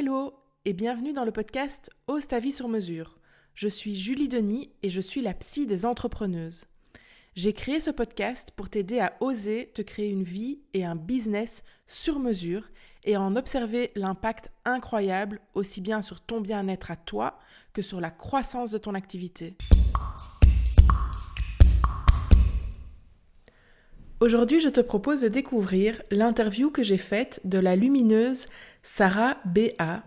Hello et bienvenue dans le podcast Ose ta vie sur mesure. Je suis Julie Denis et je suis la psy des entrepreneuses. J'ai créé ce podcast pour t'aider à oser te créer une vie et un business sur mesure et à en observer l'impact incroyable aussi bien sur ton bien-être à toi que sur la croissance de ton activité. Aujourd'hui, je te propose de découvrir l'interview que j'ai faite de la lumineuse Sarah B.A.,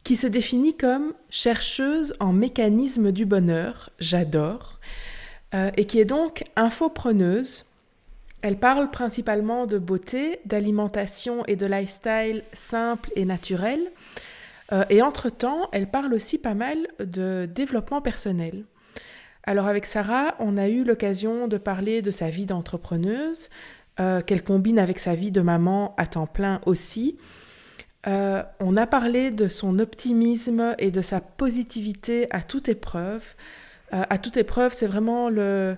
qui se définit comme chercheuse en mécanisme du bonheur, j'adore, et qui est donc infopreneuse. Elle parle principalement de beauté, d'alimentation et de lifestyle simple et naturel, et entre-temps, elle parle aussi pas mal de développement personnel. Alors avec Sarah, on a eu l'occasion de parler de sa vie d'entrepreneuse, qu'elle combine avec sa vie de maman à temps plein aussi. On a parlé de son optimisme et de sa positivité à toute épreuve. À toute épreuve, c'est vraiment le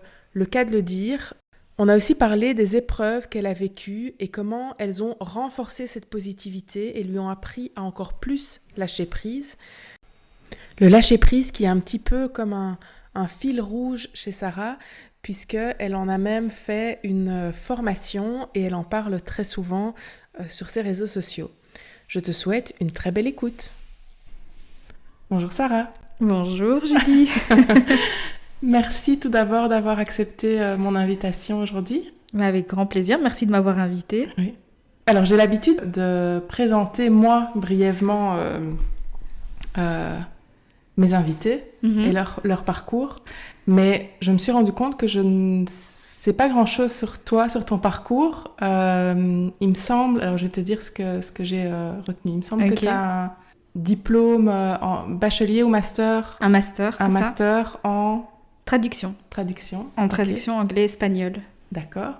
cas de le dire. On a aussi parlé des épreuves qu'elle a vécues et comment elles ont renforcé cette positivité et lui ont appris à encore plus lâcher prise. Le lâcher prise qui est un petit peu comme un fil rouge chez Sarah, puisqu'elle en a même fait une formation et elle en parle très souvent sur ses réseaux sociaux. Je te souhaite une très belle écoute. Bonjour Sarah. Bonjour Julie. Merci tout d'abord d'avoir accepté mon invitation aujourd'hui. Avec grand plaisir, merci de m'avoir invitée. Oui. Alors j'ai l'habitude de présenter moi brièvement mes invités et leur parcours, mais je me suis rendu compte que je ne sais pas grand-chose sur toi, sur ton parcours. Il me semble, alors je vais te dire ce que j'ai retenu, il me semble que tu as un diplôme en bachelier ou master. Un master, c'est un ça. master en traduction. En traduction anglais-espagnol. D'accord.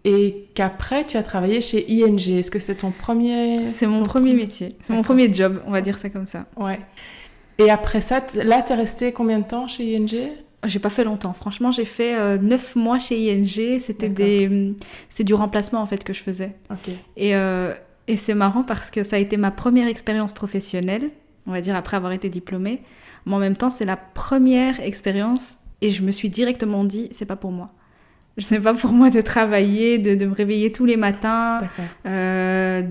Et qu'après, tu as travaillé chez ING. Est-ce que c'était ton premier... C'est mon premier métier. C'est mon premier job, on va dire ça comme ça. Ouais. Et après ça, là, t'es resté combien de temps chez ING ? J'ai pas fait longtemps. Franchement, j'ai fait 9 mois chez ING. C'est du remplacement, en fait, que je faisais. Ok. Et c'est marrant parce que ça a été ma première expérience professionnelle, on va dire, après avoir été diplômée. Mais en même temps, c'est la première expérience et je me suis directement dit, c'est pas pour moi. C'est pas pour moi de travailler, de me réveiller tous les matins, de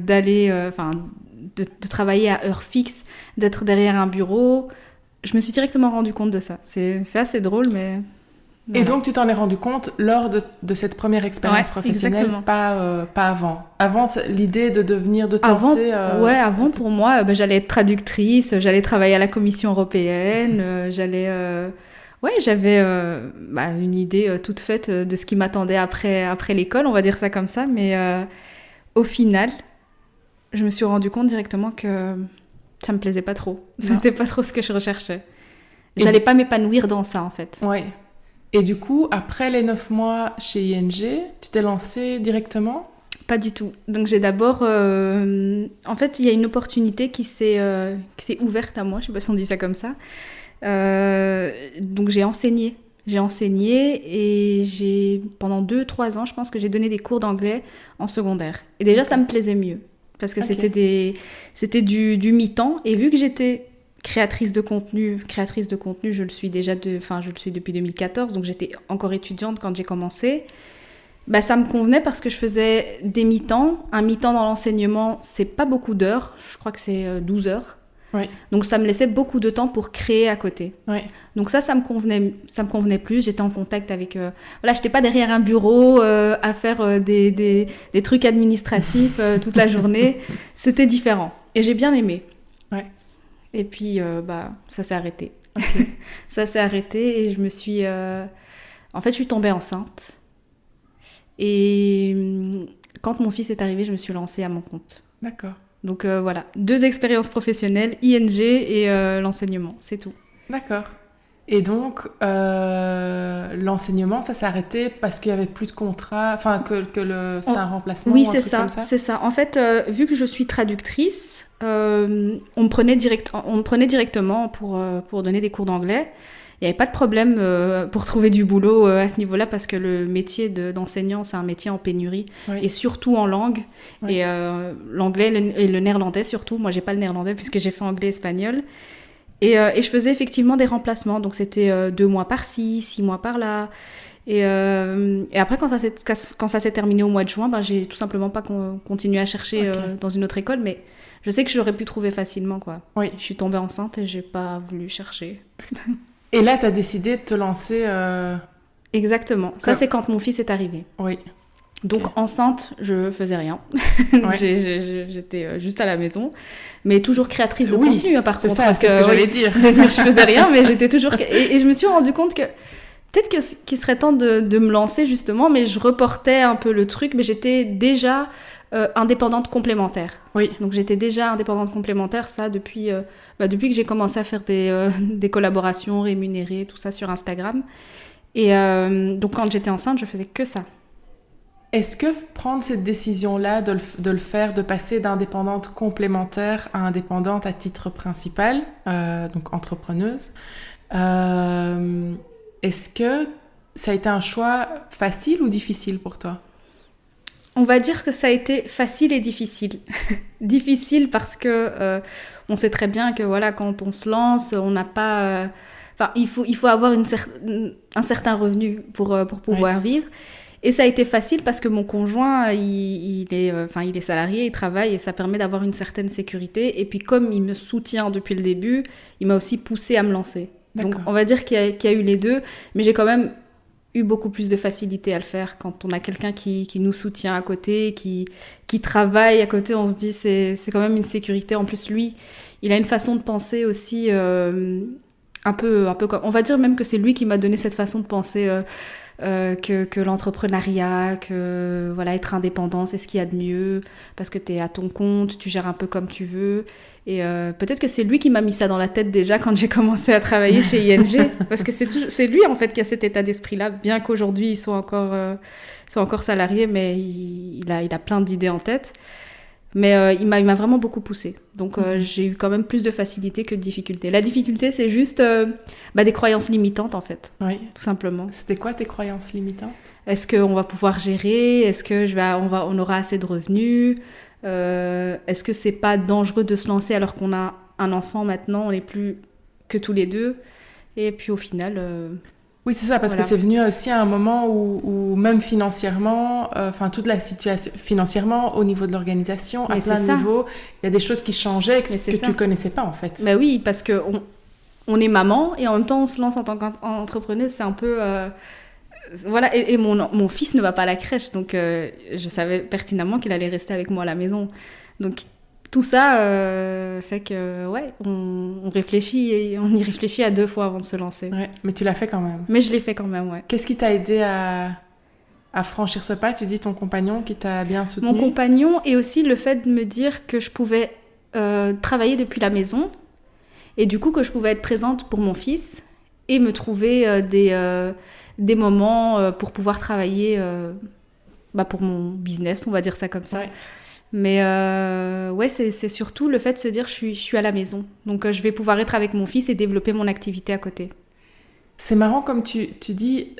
travailler à heure fixe, d'être derrière un bureau. Je me suis directement rendu compte de ça. C'est assez drôle, mais... Voilà. Et donc, tu t'en es rendu compte lors de cette première expérience professionnelle, pas avant. Avant, l'idée de te lancer... Avant, pour moi, j'allais être traductrice, j'allais travailler à la Commission européenne, j'avais une idée toute faite de ce qui m'attendait après l'école, on va dire ça comme ça, mais au final, je me suis rendu compte directement que ça me plaisait pas trop. C'était pas trop ce que je recherchais. J'allais pas m'épanouir dans ça, en fait. Ouais. Et du coup, après les 9 mois chez ING, tu t'es lancée directement ? Pas du tout. Donc j'ai d'abord... En fait, il y a une opportunité qui s'est ouverte à moi, je sais pas si on dit ça comme ça. Donc j'ai enseigné et pendant 2-3 ans, je pense que j'ai donné des cours d'anglais en secondaire. Et déjà, ça me plaisait mieux parce que c'était du mi-temps. Et vu que j'étais créatrice de contenu, je le suis je le suis depuis 2014, donc j'étais encore étudiante quand j'ai commencé. Ça me convenait parce que je faisais des mi-temps. Un mi-temps dans l'enseignement, c'est pas beaucoup d'heures. Je crois que c'est 12 heures. Oui. Donc ça me laissait beaucoup de temps pour créer à côté. Oui. Donc ça me convenait plus. J'étais en contact avec... j'étais pas derrière un bureau à faire des trucs administratifs toute la journée. C'était différent. Et j'ai bien aimé. Ouais. Et puis, ça s'est arrêté. Okay. Ça s'est arrêté et je me suis... En fait, je suis tombée enceinte. Et quand mon fils est arrivé, je me suis lancée à mon compte. D'accord. Donc voilà, 2 expériences professionnelles, ING et l'enseignement, c'est tout. D'accord. Et donc, l'enseignement, ça s'est arrêté parce qu'il n'y avait plus de contrat, enfin, c'est un remplacement Oui, ou un c'est truc ça, comme ça. c'est ça. En fait, vu que je suis traductrice, on me prenait directement pour donner des cours d'anglais. Il n'y avait pas de problème pour trouver du boulot à ce niveau-là parce que le métier d'enseignant, c'est un métier en pénurie Oui. et surtout en langue. Oui. Et l'anglais et le néerlandais surtout. Moi, j'ai pas le néerlandais puisque j'ai fait anglais-espagnol. Et je faisais effectivement des remplacements. Donc, c'était 2 mois par-ci, 6 mois par-là. Et après, quand ça s'est terminé au mois de juin, ben, j'ai tout simplement pas continué à chercher dans une autre école. Mais je sais que je l'aurais pu trouver facilement, quoi. Oui. Je suis tombée enceinte et j'ai pas voulu chercher. Et là, tu as décidé de te lancer... Exactement. Ça, c'est quand mon fils est arrivé. Oui. Donc, enceinte, je faisais rien. Ouais. J'étais juste à la maison. Mais toujours créatrice de Oui, contenu, par c'est contre. ça, parce c'est ce que j'allais dire. Je faisais rien, mais j'étais toujours... Et je me suis rendu compte que peut-être qu'il serait temps de me lancer, justement, mais je reportais un peu le truc. Mais j'étais déjà indépendante complémentaire. Oui. Donc, j'étais déjà indépendante complémentaire, ça, depuis que j'ai commencé à faire des collaborations rémunérées, tout ça, sur Instagram. Et donc, quand j'étais enceinte, je faisais que ça. Est-ce que prendre cette décision-là de le faire, de passer d'indépendante complémentaire à indépendante à titre principal, donc entrepreneuse, est-ce que ça a été un choix facile ou difficile pour toi? On va dire que ça a été facile et difficile. Difficile parce que on sait très bien que voilà, quand on se lance, on n'a pas... Enfin, il faut avoir un certain revenu pour pouvoir vivre. Et ça a été facile parce que mon conjoint, il est salarié, il travaille et ça permet d'avoir une certaine sécurité. Et puis comme il me soutient depuis le début, il m'a aussi poussé à me lancer. D'accord. Donc on va dire qu'il y a eu les deux, mais j'ai quand même eu beaucoup plus de facilité à le faire quand on a quelqu'un qui nous soutient à côté, qui travaille à côté. On se dit c'est quand même une sécurité. En plus, lui, il a une façon de penser aussi un peu comme... On va dire même que c'est lui qui m'a donné cette façon de penser que l'entrepreneuriat, que voilà, être indépendant, c'est ce qu'il y a de mieux, parce que t'es à ton compte, tu gères un peu comme tu veux. Et peut-être que c'est lui qui m'a mis ça dans la tête déjà quand j'ai commencé à travailler chez ING, parce que c'est lui en fait qui a cet état d'esprit-là, bien qu'aujourd'hui ils soient encore salariés, mais il a plein d'idées en tête. Mais il m'a vraiment beaucoup poussée. Donc j'ai eu quand même plus de facilité que de difficulté. La difficulté, c'est juste des croyances limitantes, en fait. Oui. Tout simplement. C'était quoi tes croyances limitantes? Est-ce qu'on va pouvoir gérer? Est-ce que on aura assez de revenus? Est-ce que c'est pas dangereux de se lancer alors qu'on a un enfant maintenant? On n'est plus que tous les deux. Et puis au final... Oui, c'est ça, parce que c'est venu aussi à un moment où même financièrement, toute la situation, financièrement, au niveau de l'organisation, à plein de niveaux, il y a des choses qui changeaient que tu connaissais pas, en fait. Bah oui, parce que on est maman et en même temps, on se lance en tant qu'entrepreneuse, c'est un peu... voilà, et mon fils ne va pas à la crèche, donc je savais pertinemment qu'il allait rester avec moi à la maison. Donc... Tout ça fait que, ouais, on réfléchit et on y réfléchit à 2 fois avant de se lancer. Ouais, mais tu l'as fait quand même. Mais je l'ai fait quand même, ouais. Qu'est-ce qui t'a aidé à franchir ce pas? Tu dis ton compagnon qui t'a bien soutenu? Mon compagnon et aussi le fait de me dire que je pouvais travailler depuis la maison et du coup que je pouvais être présente pour mon fils et me trouver des moments pour pouvoir travailler pour mon business, on va dire ça comme ça. Ouais. Mais ouais, c'est surtout le fait de se dire je suis à la maison. Donc je vais pouvoir être avec mon fils et développer mon activité à côté. C'est marrant comme tu dis,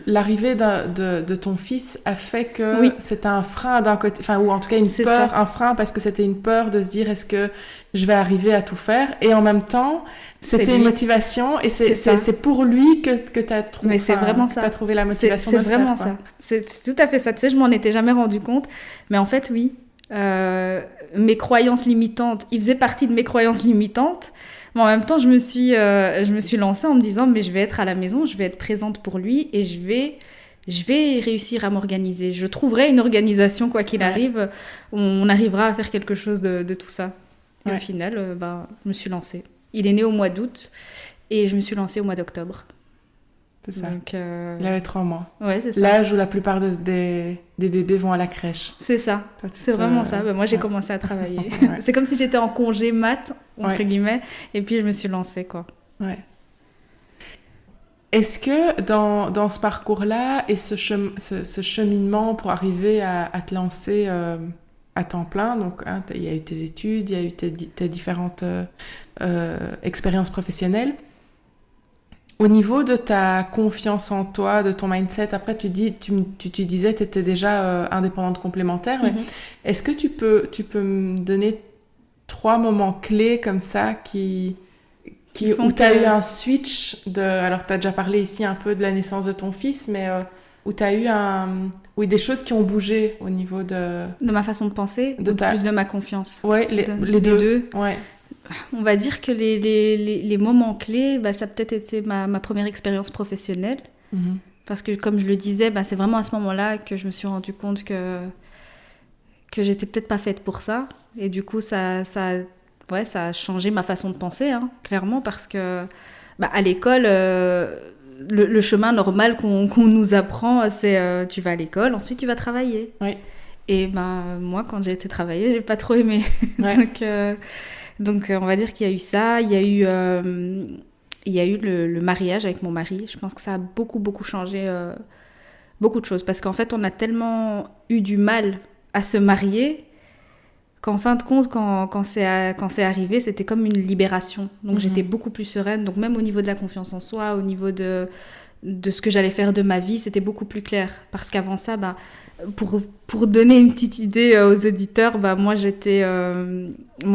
l'arrivée de ton fils a fait que c'était un frein d'un côté, ou en tout cas une peur, un frein parce que c'était une peur de se dire est-ce que je vais arriver à tout faire? Et en même temps, c'était une motivation et c'est pour lui que tu as trouvé, t'as trouvé la motivation de le faire. C'est vraiment ça. C'est tout à fait ça. Tu sais, je m'en étais jamais rendu compte. Mais en fait, oui. Mes croyances limitantes, il faisait partie de mes croyances limitantes, mais en même temps je me suis lancée en me disant mais je vais être à la maison, je vais être présente pour lui et je vais réussir à m'organiser, je trouverai une organisation quoi qu'il arrive, on arrivera à faire quelque chose de tout ça. Et au final je me suis lancée. Il est né au mois d'août et je me suis lancée au mois d'octobre. C'est ça. Donc, il avait 3 mois. Ouais, c'est ça. L'âge où la plupart des bébés vont à la crèche. C'est ça. C'est vraiment ça. Moi, j'ai commencé à travailler. C'est comme si j'étais en congé mat, entre guillemets, et puis je me suis lancée, quoi. Ouais. Est-ce que dans ce parcours-là et ce cheminement pour arriver à te lancer à temps plein, donc hein, il y a eu tes études, il y a eu tes différentes expériences professionnelles, au niveau de ta confiance en toi, de ton mindset, après tu disais que tu étais déjà indépendante complémentaire, mais est-ce que tu peux me donner 3 moments clés comme ça où tu as eu un switch alors tu as déjà parlé ici un peu de la naissance de ton fils, mais où tu as eu des choses qui ont bougé au niveau de ma façon de penser, plus de ma confiance. Ouais, les deux. Ouais. On va dire que les moments clés, bah, ça a peut-être été ma première expérience professionnelle. Parce que, comme je le disais, bah, c'est vraiment à ce moment-là que je me suis rendu compte que j'étais peut-être pas faite pour ça. Et du coup, ça a changé ma façon de penser, hein, clairement, parce que bah, à l'école, le chemin normal qu'on nous apprend, c'est tu vas à l'école, ensuite tu vas travailler. Oui. Et ben, moi, quand j'ai été travailler, j'ai pas trop aimé. Ouais. Donc, on va dire qu'il y a eu ça. Il y a eu le mariage avec mon mari. Je pense que ça a beaucoup changé beaucoup de choses. Parce qu'en fait, on a tellement eu du mal à se marier qu'en fin de compte, quand c'est arrivé, c'était comme une libération. Donc, j'étais beaucoup plus sereine. Donc, même au niveau de la confiance en soi, au niveau de ce que j'allais faire de ma vie, c'était beaucoup plus clair. Parce qu'avant ça, bah, pour donner une petite idée aux auditeurs, bah, moi, je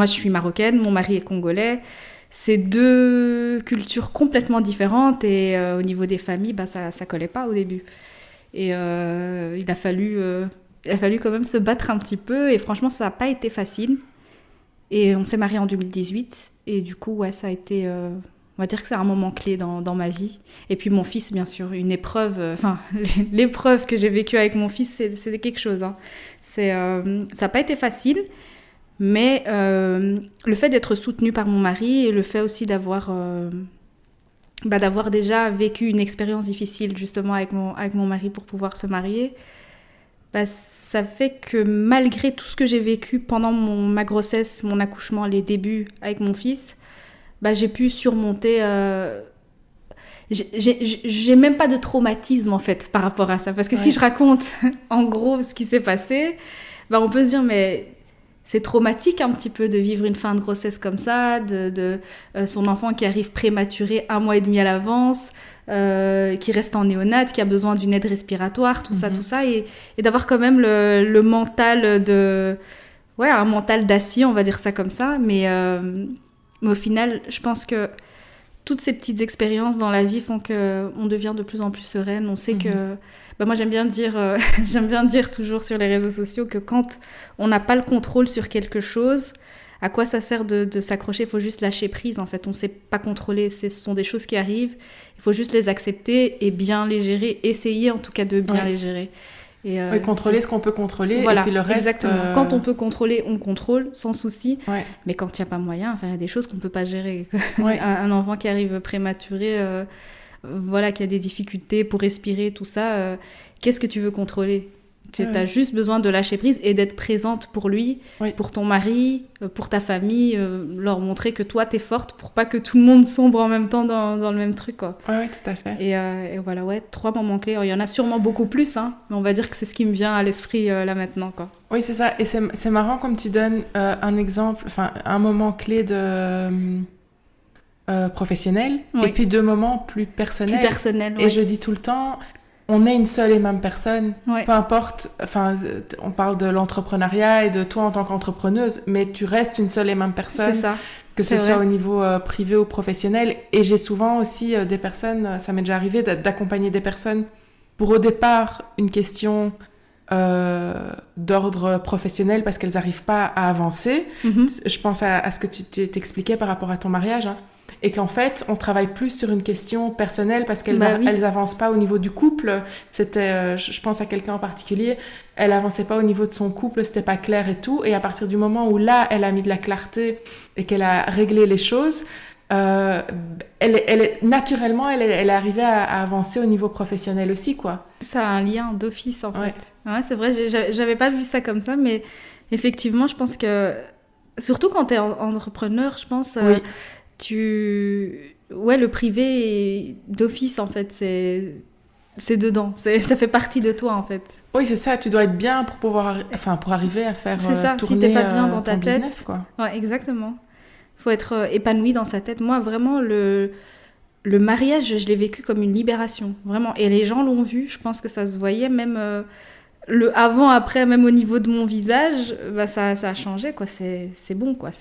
suis marocaine, mon mari est congolais. C'est 2 cultures complètement différentes et au niveau des familles, bah, ça collait pas au début. Et il a fallu quand même se battre un petit peu et franchement, ça n'a pas été facile. Et on s'est mariés en 2018 et du coup, ouais, ça a été... on va dire que c'est un moment clé dans ma vie. Et puis mon fils, bien sûr, une épreuve... l'épreuve que j'ai vécue avec mon fils, c'est quelque chose. Hein. Ça n'a pas été facile, mais le fait d'être soutenue par mon mari et le fait aussi d'avoir déjà vécu une expérience difficile, justement, avec mon mari pour pouvoir se marier, bah, ça fait que malgré tout ce que j'ai vécu pendant ma grossesse, mon accouchement, les débuts avec mon fils... Bah, j'ai pu surmonter... J'ai même pas de traumatisme, en fait, par rapport à ça. Parce que si je raconte, en gros, ce qui s'est passé, bah, on peut se dire, mais c'est traumatique un petit peu de vivre une fin de grossesse comme ça, de son enfant qui arrive prématuré 1 mois et demi à l'avance, qui reste en néonate, qui a besoin d'une aide respiratoire, tout ça, et d'avoir quand même le mental un mental d'acier, on va dire ça comme ça, mais au final, je pense que toutes ces petites expériences dans la vie font qu'on devient de plus en plus sereine. On sait que... Bah moi, j'aime bien dire toujours sur les réseaux sociaux que quand on n'a pas le contrôle sur quelque chose, à quoi ça sert de s'accrocher ? Il faut juste lâcher prise, en fait. On ne sait pas contrôler. Ce sont des choses qui arrivent. Il faut juste les accepter et bien les gérer. Essayer, en tout cas, de bien les gérer. Et contrôler ce qu'on peut contrôler, voilà, et puis le reste... Exactement. Quand on peut contrôler, on contrôle, sans souci. Ouais. Mais quand il n'y a pas moyen, il y a des choses qu'on ne peut pas gérer. Un enfant qui arrive prématuré, qui a des difficultés pour respirer, tout ça, qu'est-ce que tu veux contrôler ? Tu as juste besoin de lâcher prise et d'être présente pour lui, pour ton mari, pour ta famille, leur montrer que toi, t'es forte pour pas que tout le monde sombre en même temps dans le même truc, quoi. Oui, tout à fait. Et voilà, 3 moments clés. Il y en a sûrement beaucoup plus, hein, mais on va dire que c'est ce qui me vient à l'esprit là maintenant, quoi. Oui, c'est ça. Et c'est marrant comme tu donnes un exemple, un moment clé de... professionnel, et puis 2 moments plus personnels. Et je dis tout le temps... On est une seule et même personne, peu importe, on parle de l'entrepreneuriat et de toi en tant qu'entrepreneuse, mais tu restes une seule et même personne, c'est ça. Que ce soit au niveau privé ou professionnel. Et j'ai souvent aussi des personnes, ça m'est déjà arrivé d'accompagner des personnes pour au départ une question d'ordre professionnel parce qu'elles n'arrivent pas à avancer. Je pense à ce que tu t'expliquais par rapport à ton mariage, hein. Et qu'en fait, on travaille plus sur une question personnelle parce qu'elles elles avancent pas au niveau du couple. C'était, je pense à quelqu'un en particulier, elle avançait pas au niveau de son couple, c'était pas clair et tout. Et à partir du moment où là, elle a mis de la clarté et qu'elle a réglé les choses, naturellement, elle est arrivée à avancer au niveau professionnel aussi, quoi. Ça a un lien d'office, en fait. Ouais, c'est vrai, j'avais pas vu ça comme ça, mais effectivement, je pense que, surtout quand t'es entrepreneur, je pense... ouais, le privé d'office, en fait, c'est dedans. Ça fait partie de toi, en fait. Oui, c'est ça. Tu dois être bien pour pouvoir, pour arriver à faire C'est ça. tourner Si t'es pas bien dans ta ton tête, business, quoi. Ouais, exactement. Faut être épanoui dans sa tête. Moi, vraiment, le mariage, je l'ai vécu comme une libération, vraiment. Et les gens l'ont vu. Je pense que ça se voyait, même le avant-après, même au niveau de mon visage, bah, ça a changé, quoi. C'est bon, quoi.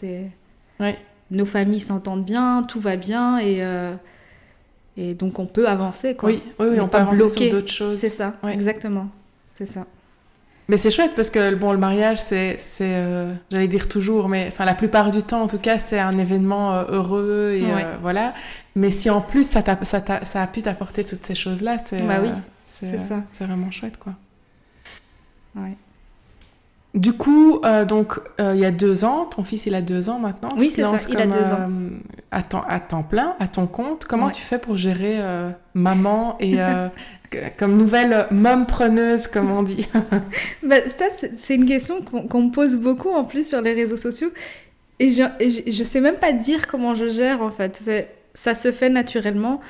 Ouais. Nos familles s'entendent bien, tout va bien, et donc on peut avancer, quoi. Oui, on peut avancer sur d'autres choses. C'est ça, ouais. Exactement. C'est ça. Mais c'est chouette parce que le mariage, c'est j'allais dire toujours, mais la plupart du temps, en tout cas, c'est un événement heureux et voilà. Mais si en plus ça a pu t'apporter toutes ces choses-là, c'est ça. C'est vraiment chouette, quoi. Ouais. Du coup, il y a 2 ans, ton fils il a 2 ans maintenant. Oui, c'est ça, il a 2 ans. À temps plein, à ton compte. Comment tu fais pour gérer maman et comme nouvelle mom preneuse, comme on dit? Bah, ça, c'est une question qu'on me pose beaucoup en plus sur les réseaux sociaux. Et je sais même pas dire comment je gère, en fait. Ça se fait naturellement.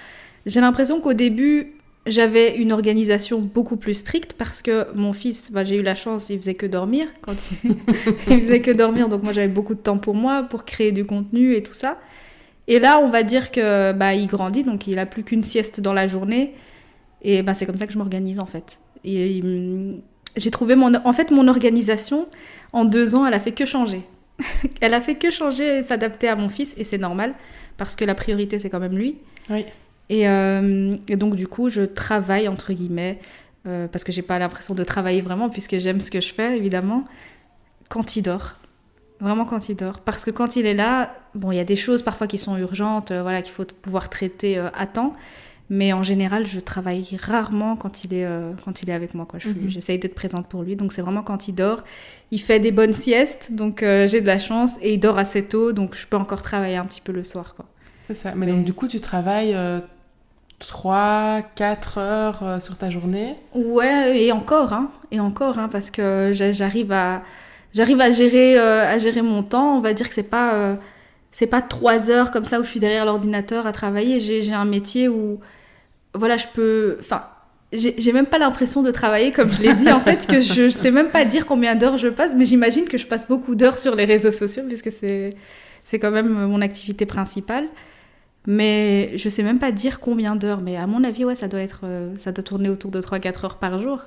J'ai l'impression qu'au début, j'avais une organisation beaucoup plus stricte parce que mon fils, j'ai eu la chance, il faisait que dormir. Il faisait que dormir, donc moi j'avais beaucoup de temps pour moi, pour créer du contenu et tout ça. Et là, on va dire que il grandit, donc il a plus qu'une sieste dans la journée. Et c'est comme ça que je m'organise, en fait. Et j'ai trouvé mon organisation, en 2 ans, elle a fait que changer. Elle a fait que changer et s'adapter à mon fils, et c'est normal, parce que la priorité, c'est quand même lui. Oui. Et donc, du coup, je travaille, entre guillemets, parce que j'ai pas l'impression de travailler vraiment, puisque j'aime ce que je fais, évidemment, quand il dort. Vraiment quand il dort. Parce que quand il est là, il y a des choses parfois qui sont urgentes, qu'il faut pouvoir traiter à temps. Mais en général, je travaille rarement quand il est avec moi, quoi. J'essaye d'être présente pour lui. Donc, c'est vraiment quand il dort. Il fait des bonnes siestes, donc j'ai de la chance. Et il dort assez tôt, donc je peux encore travailler un petit peu le soir, quoi. C'est ça. Mais donc, du coup, tu travailles 3-4 heures sur ta journée? Ouais, et encore, parce que j'arrive à gérer mon temps. On va dire que c'est pas 3 heures comme ça où je suis derrière l'ordinateur à travailler. J'ai un métier où, je peux... j'ai même pas l'impression de travailler, comme je l'ai dit, en fait, que je sais même pas dire combien d'heures je passe, mais j'imagine que je passe beaucoup d'heures sur les réseaux sociaux, puisque c'est quand même mon activité principale. Mais je sais même pas dire combien d'heures, mais à mon avis, ça doit tourner autour de 3-4 heures par jour,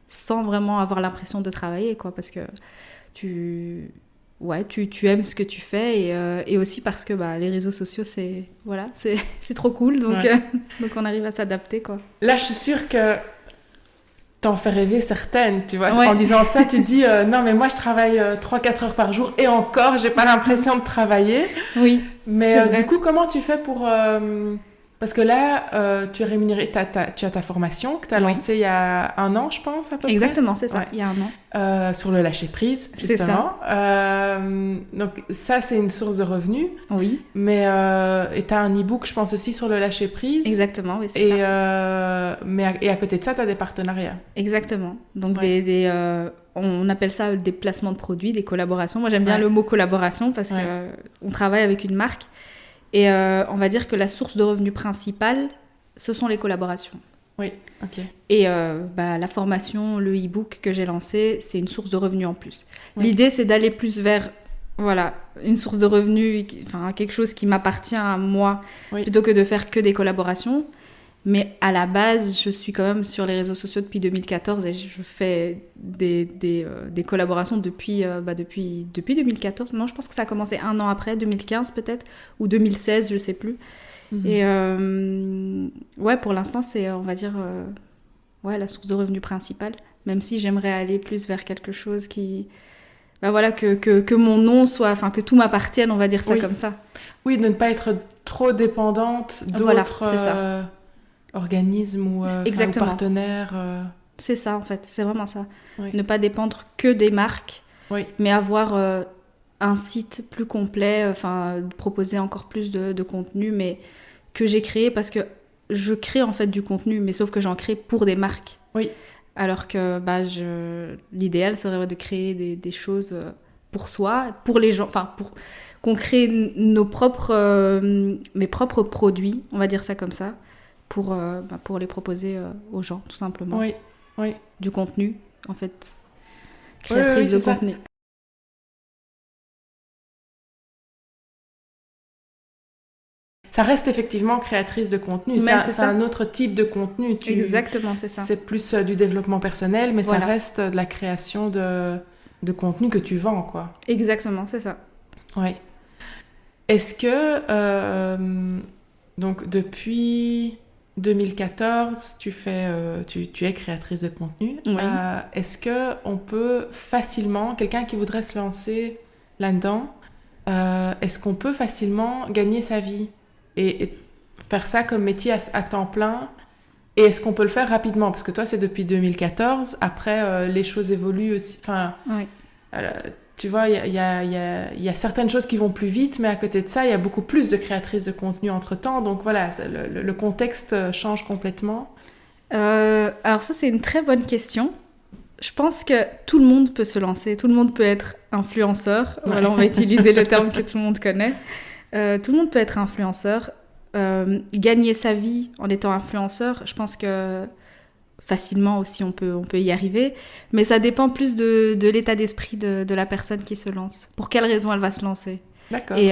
sans vraiment avoir l'impression de travailler, quoi, parce que tu aimes ce que tu fais, et aussi parce que les réseaux sociaux, c'est trop cool, donc on arrive à s'adapter, quoi. Là, je suis sûre que t'en fais rêver certaines, tu vois. En disant ça, tu te dis non, mais moi je travaille 3-4 heures par jour et encore, j'ai pas l'impression de travailler. Oui. Mais du coup, comment tu fais pour... Parce que là, tu es rémunérée, tu as ta formation que tu as lancée il y a 1 an, je pense, à peu près. Exactement, c'est ça, il y a 1 an. Sur le lâcher-prise, justement. C'est ça. Donc ça, c'est une source de revenus. Oui. Mais et tu as un e-book, je pense, aussi sur le lâcher-prise. Exactement, oui, c'est ça. Et à côté de ça, tu as des partenariats. Exactement. Donc on appelle ça des placements de produits, des collaborations. Moi, j'aime bien le mot collaboration parce qu'on travaille avec une marque. Et on va dire que la source de revenus principale, ce sont les collaborations. Oui, ok. Et la formation, le e-book que j'ai lancé, c'est une source de revenus en plus. Oui. L'idée, c'est d'aller plus vers une source de revenus, quelque chose qui m'appartient à moi, plutôt que de faire que des collaborations. Mais à la base, je suis quand même sur les réseaux sociaux depuis 2014 et je fais des collaborations depuis 2014. Non, je pense que ça a commencé 1 an après, 2015 peut-être, ou 2016, je sais plus. Et pour l'instant, c'est, on va dire, la source de revenus principale. Même si j'aimerais aller plus vers quelque chose qui... que mon nom soit... que tout m'appartienne, on va dire ça comme ça. Oui, de ne pas être trop dépendante d'autres... c'est ça. Organismes ou partenaires. C'est ça, en fait, c'est vraiment ça. Oui. Ne pas dépendre que des marques, mais avoir un site plus complet, proposer encore plus de contenu, mais que j'ai créé parce que je crée en fait du contenu, mais sauf que j'en crée pour des marques. Oui. Alors que l'idéal serait de créer des choses pour soi, pour les gens, qu'on crée mes propres produits, on va dire ça comme ça, pour les proposer aux gens, tout simplement. Oui, oui. Du contenu, en fait. Créatrice de contenu. Ça reste effectivement créatrice de contenu. C'est un autre type de contenu. Exactement, c'est ça. C'est plus du développement personnel, mais ça reste de la création de contenu que tu vends, quoi. Exactement, c'est ça. Oui. Est-ce que, donc depuis 2014, tu es créatrice de contenu. Oui. Est-ce qu'on peut facilement, quelqu'un qui voudrait se lancer là-dedans, est-ce qu'on peut facilement gagner sa vie et faire ça comme métier à temps plein? Et est-ce qu'on peut le faire rapidement? Parce que toi, c'est depuis 2014. Après, les choses évoluent aussi. Enfin, oui. Tu vois, il y a certaines choses qui vont plus vite, mais à côté de ça, il y a beaucoup plus de créatrices de contenu entre-temps. Donc voilà, le contexte change complètement. Alors ça, c'est une très bonne question. Je pense que tout le monde peut se lancer, tout le monde peut être influenceur. Ouais. Voilà, on va utiliser le terme que tout le monde connaît. Tout le monde peut être influenceur. Gagner sa vie en étant influenceur, je pense que facilement aussi on peut y arriver, mais ça dépend plus de l'état d'esprit de la personne qui se lance. Pour quelle raison elle va se lancer? D'accord. Et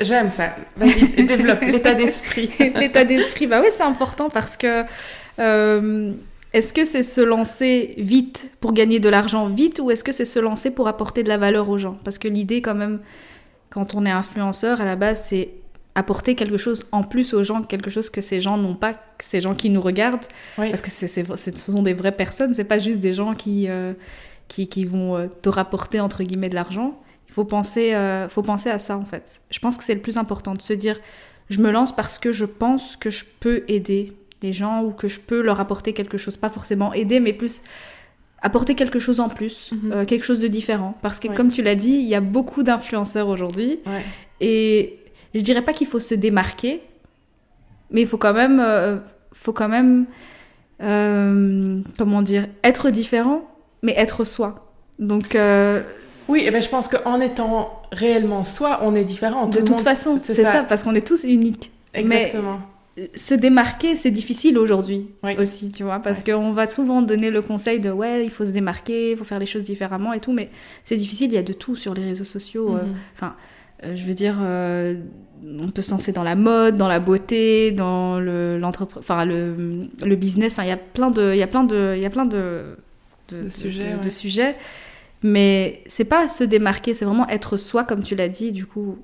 j'aime ça. Vas-y, développe l'état d'esprit. L'état d'esprit, bah oui, c'est important parce que est-ce que c'est se lancer vite pour gagner de l'argent vite, ou est-ce que c'est se lancer pour apporter de la valeur aux gens? Parce que l'idée quand même, quand on est influenceur, à la base, c'est apporter quelque chose en plus aux gens, quelque chose que ces gens n'ont pas, que ces gens qui nous regardent, oui. Parce que ce sont des vraies personnes, c'est pas juste des gens qui vont te rapporter entre guillemets de l'argent. Il faut penser à ça en fait. Je pense que c'est le plus important, de se dire je me lance parce que je pense que je peux aider les gens ou que je peux leur apporter quelque chose, pas forcément aider, mais plus apporter quelque chose en plus, quelque chose de différent. Parce que comme tu l'as dit, il y a beaucoup d'influenceurs aujourd'hui, et je dirais pas qu'il faut se démarquer, mais il faut quand même, comment dire, être différent, mais être soi. Donc oui, et ben je pense qu'en étant réellement soi, on est différent. De toute façon, c'est ça, parce qu'on est tous uniques. Exactement. Mais se démarquer, c'est difficile aujourd'hui aussi, tu vois, parce qu'on va souvent donner le conseil de il faut se démarquer, il faut faire les choses différemment et tout, mais c'est difficile, il y a de tout sur les réseaux sociaux. Je veux dire, on peut se lancer dans la mode, dans la beauté, dans le business. Enfin, il y a plein de sujets. Mais c'est pas se démarquer, c'est vraiment être soi, comme tu l'as dit, du coup,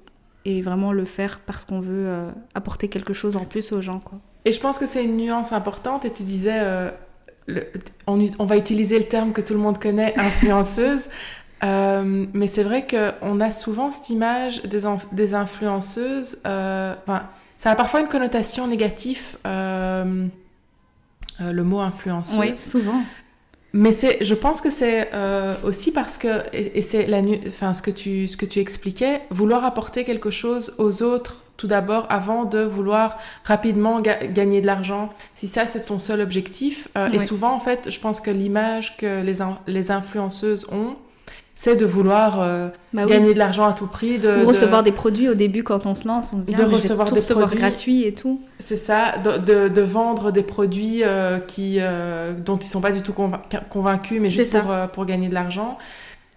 et vraiment le faire parce qu'on veut apporter quelque chose en plus aux gens, quoi. Et je pense que c'est une nuance importante. Et tu disais, on va utiliser le terme que tout le monde connaît, influenceuse. Mais c'est vrai qu'on a souvent cette image des influenceuses. Ça a parfois une connotation négative, le mot influenceuse. Oui, souvent. Mais je pense que c'est aussi parce que, et c'est ce que tu expliquais, vouloir apporter quelque chose aux autres tout d'abord avant de vouloir rapidement gagner de l'argent. Si ça, c'est ton seul objectif. Et souvent, en fait, je pense que l'image que les influenceuses ont, c'est de vouloir gagner de l'argent à tout prix. Ou recevoir des produits au début quand on se lance, on se dit de recevoir des recevoir produits gratuits et tout. C'est ça, de vendre des produits dont ils ne sont pas du tout convaincus, mais juste pour gagner de l'argent.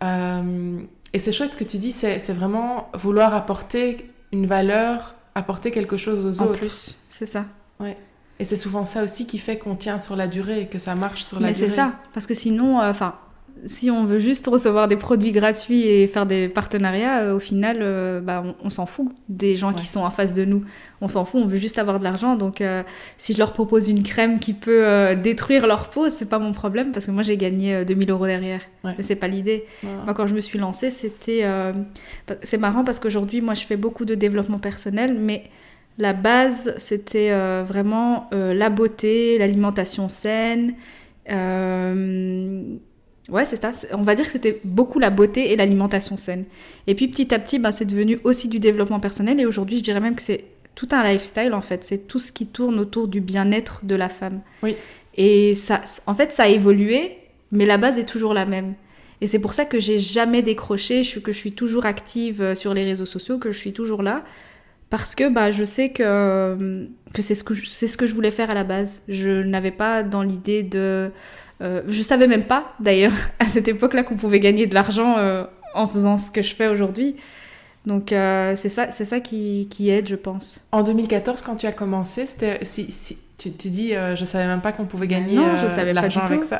Et c'est chouette ce que tu dis, c'est vraiment vouloir apporter une valeur, apporter quelque chose aux autres. En plus, c'est ça. Ouais. Et c'est souvent ça aussi qui fait qu'on tient sur la durée et que ça marche sur la durée. Mais c'est ça, parce que sinon, si on veut juste recevoir des produits gratuits et faire des partenariats, au final, on s'en fout des gens qui sont en face de nous. On s'en fout, on veut juste avoir de l'argent. Donc, si je leur propose une crème qui peut détruire leur peau, c'est pas mon problème, parce que moi, j'ai gagné 2 000 € derrière. Ouais. Mais c'est pas l'idée. Ouais. Moi, quand je me suis lancée, c'était... c'est marrant parce qu'aujourd'hui, moi, je fais beaucoup de développement personnel, mais la base, c'était vraiment la beauté, l'alimentation saine... Ouais, c'est ça. On va dire que c'était beaucoup la beauté et l'alimentation saine. Et puis petit à petit, c'est devenu aussi du développement personnel. Et aujourd'hui, je dirais même que c'est tout un lifestyle, en fait. C'est tout ce qui tourne autour du bien-être de la femme. Oui. Et ça, en fait, ça a évolué, mais la base est toujours la même. Et c'est pour ça que j'ai jamais décroché, que je suis toujours active sur les réseaux sociaux, que je suis toujours là. Parce que je sais que c'est ce que je voulais faire à la base. Je n'avais pas dans l'idée de... je savais même pas, d'ailleurs, à cette époque-là, qu'on pouvait gagner de l'argent en faisant ce que je fais aujourd'hui. Donc c'est ça qui aide, je pense. En 2014, quand tu as commencé, c'était tu dis je savais même pas qu'on pouvait gagner je savais de l'argent pas du avec tout. ça.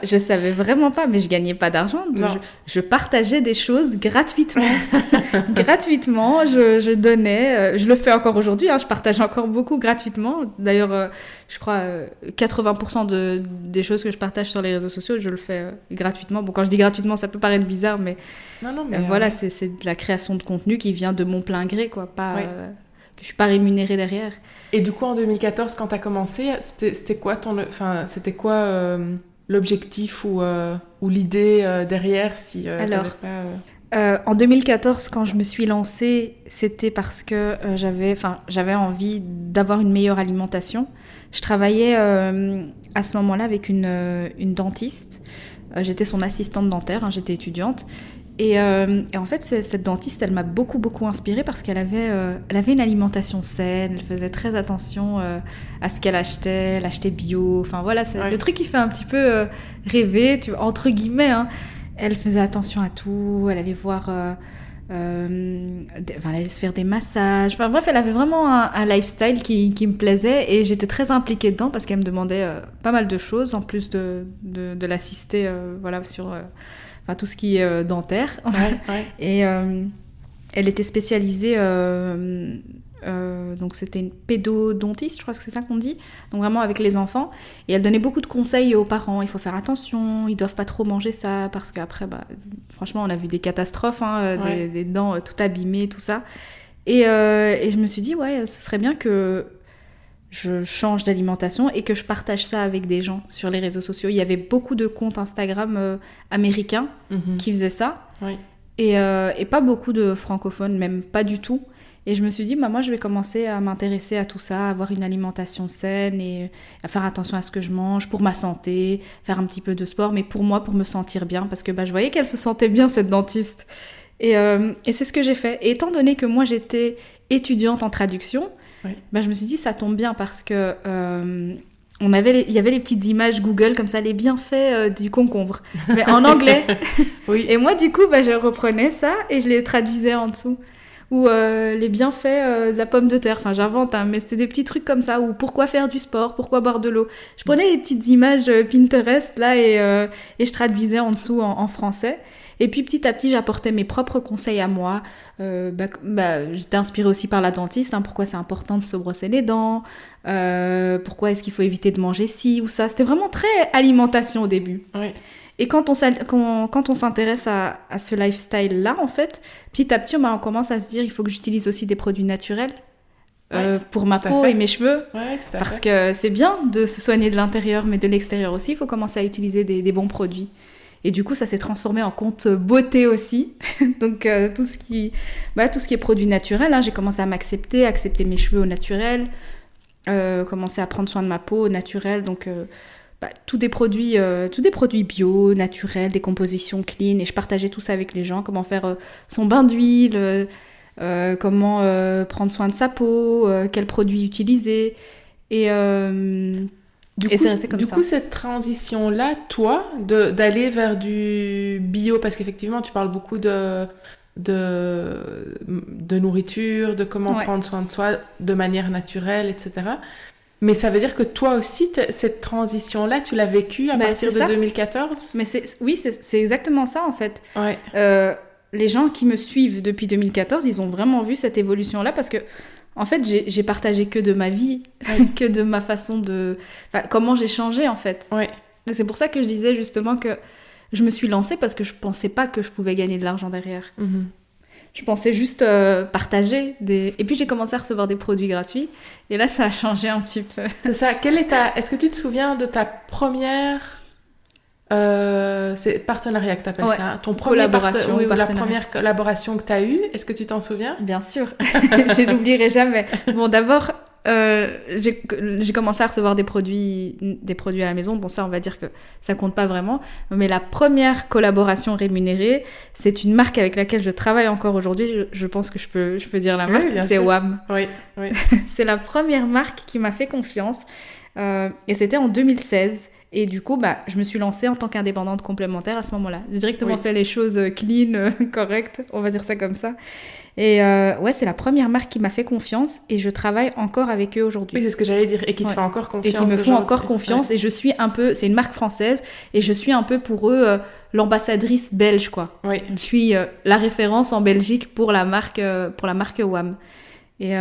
Je savais vraiment pas, mais je gagnais pas d'argent. Je partageais des choses gratuitement. Gratuitement, je donnais. Je le fais encore aujourd'hui, je partage encore beaucoup gratuitement. D'ailleurs, je crois 80% des choses que je partage sur les réseaux sociaux, je le fais gratuitement. Bon, quand je dis gratuitement, ça peut paraître bizarre, mais, mais voilà, c'est de la création de contenu qui vient de mon plein gré, quoi. Pas... que je suis pas rémunérée derrière. Et du coup, en 2014, quand tu as commencé, c'était quoi l'objectif ou l'idée derrière si Alors, en 2014, quand je me suis lancée, c'était parce que j'avais envie d'avoir une meilleure alimentation. Je travaillais à ce moment-là avec une dentiste. J'étais son assistante dentaire, j'étais étudiante. Et en fait, cette dentiste, elle m'a beaucoup, beaucoup inspirée parce qu'elle avait une alimentation saine, elle faisait très attention à ce qu'elle achetait, elle achetait bio, enfin voilà, c'est le truc qui fait un petit peu rêver, entre guillemets. Elle faisait attention à tout, elle allait voir, elle allait se faire des massages, enfin bref, elle avait vraiment un lifestyle qui me plaisait et j'étais très impliquée dedans parce qu'elle me demandait pas mal de choses en plus de l'assister sur... tout ce qui est dentaire. Et elle était spécialisée, donc c'était une pédodontiste, je crois que c'est ça qu'on dit, donc vraiment avec les enfants. Et elle donnait beaucoup de conseils aux parents. Il faut faire attention, ils doivent pas trop manger ça, parce qu'après, franchement, on a vu des catastrophes, des dents tout abîmées, tout ça. Et je me suis dit, ce serait bien que je change d'alimentation et que je partage ça avec des gens sur les réseaux sociaux. Il y avait beaucoup de comptes Instagram américains qui faisaient ça et pas beaucoup de francophones, même pas du tout. Et je me suis dit, moi je vais commencer à m'intéresser à tout ça, à avoir une alimentation saine et à faire attention à ce que je mange pour ma santé, faire un petit peu de sport, mais pour moi, pour me sentir bien, parce que je voyais qu'elle se sentait bien, cette dentiste. Et c'est ce que j'ai fait. Et étant donné que moi j'étais étudiante en traduction, je me suis dit ça tombe bien parce que il y avait les petites images Google comme ça, les bienfaits du concombre, mais en anglais. Et moi du coup je reprenais ça et je les traduisais en dessous. Ou les bienfaits de la pomme de terre, j'invente, mais c'était des petits trucs comme ça, ou pourquoi faire du sport, pourquoi boire de l'eau. Je prenais les petites images Pinterest là et je traduisais en dessous en français. Et puis petit à petit, j'apportais mes propres conseils à moi. J'étais inspirée aussi par la dentiste, pourquoi c'est important de se brosser les dents, pourquoi est-ce qu'il faut éviter de manger ci ou ça. C'était vraiment très alimentation au début. Et quand on s'intéresse à ce lifestyle-là, en fait, petit à petit, on commence à se dire il faut que j'utilise aussi des produits naturels pour ma peau et mes cheveux. Parce que c'est bien de se soigner de l'intérieur, mais de l'extérieur aussi, il faut commencer à utiliser des bons produits. Et du coup, ça s'est transformé en compte beauté aussi. Donc, tout ce qui est produit naturel, j'ai commencé à accepter mes cheveux au naturel, commencer à prendre soin de ma peau au naturel. Donc, tous des produits bio, naturels, des compositions clean. Et je partageais tout ça avec les gens. Comment faire son bain d'huile, comment prendre soin de sa peau, quels produits utiliser. Et... Du coup, cette transition-là, toi, d'aller vers du bio, parce qu'effectivement, tu parles beaucoup de nourriture, de comment prendre soin de soi de manière naturelle, etc. Mais ça veut dire que toi aussi, cette transition-là, tu l'as vécue à partir de 2014 ? Mais c'est exactement ça, en fait. Les gens qui me suivent depuis 2014, ils ont vraiment vu cette évolution-là, parce que en fait, j'ai partagé que de ma vie, que de ma façon de... comment j'ai changé, en fait. Et c'est pour ça que je disais justement que je me suis lancée parce que je pensais pas que je pouvais gagner de l'argent derrière. Je pensais juste partager des... Et puis, j'ai commencé à recevoir des produits gratuits. Et là, ça a changé un petit peu. C'est ça. Est-ce que tu te souviens de ta première... c'est partenariat que tu appelles ça. Ton premier collaboration, la première collaboration que tu as eue, est-ce que tu t'en souviens ? Bien sûr, je l'oublierai jamais. Bon, d'abord, j'ai commencé à recevoir des produits à la maison. Bon, ça, on va dire que ça compte pas vraiment. Mais la première collaboration rémunérée, c'est une marque avec laquelle je travaille encore aujourd'hui. Je pense que je peux dire la marque. C'est WAM. Oui. C'est la première marque qui m'a fait confiance. Et c'était en 2016. Et du coup, je me suis lancée en tant qu'indépendante complémentaire à ce moment-là. J'ai directement fait les choses clean, correctes, on va dire ça comme ça. Et c'est la première marque qui m'a fait confiance et je travaille encore avec eux aujourd'hui. Oui, c'est ce que j'allais dire. Et qui te fait encore confiance. Et qui me font encore confiance. Et je suis un peu... C'est une marque française et je suis un peu pour eux l'ambassadrice belge, quoi. Oui. Je suis la référence en Belgique pour la marque WAM. Et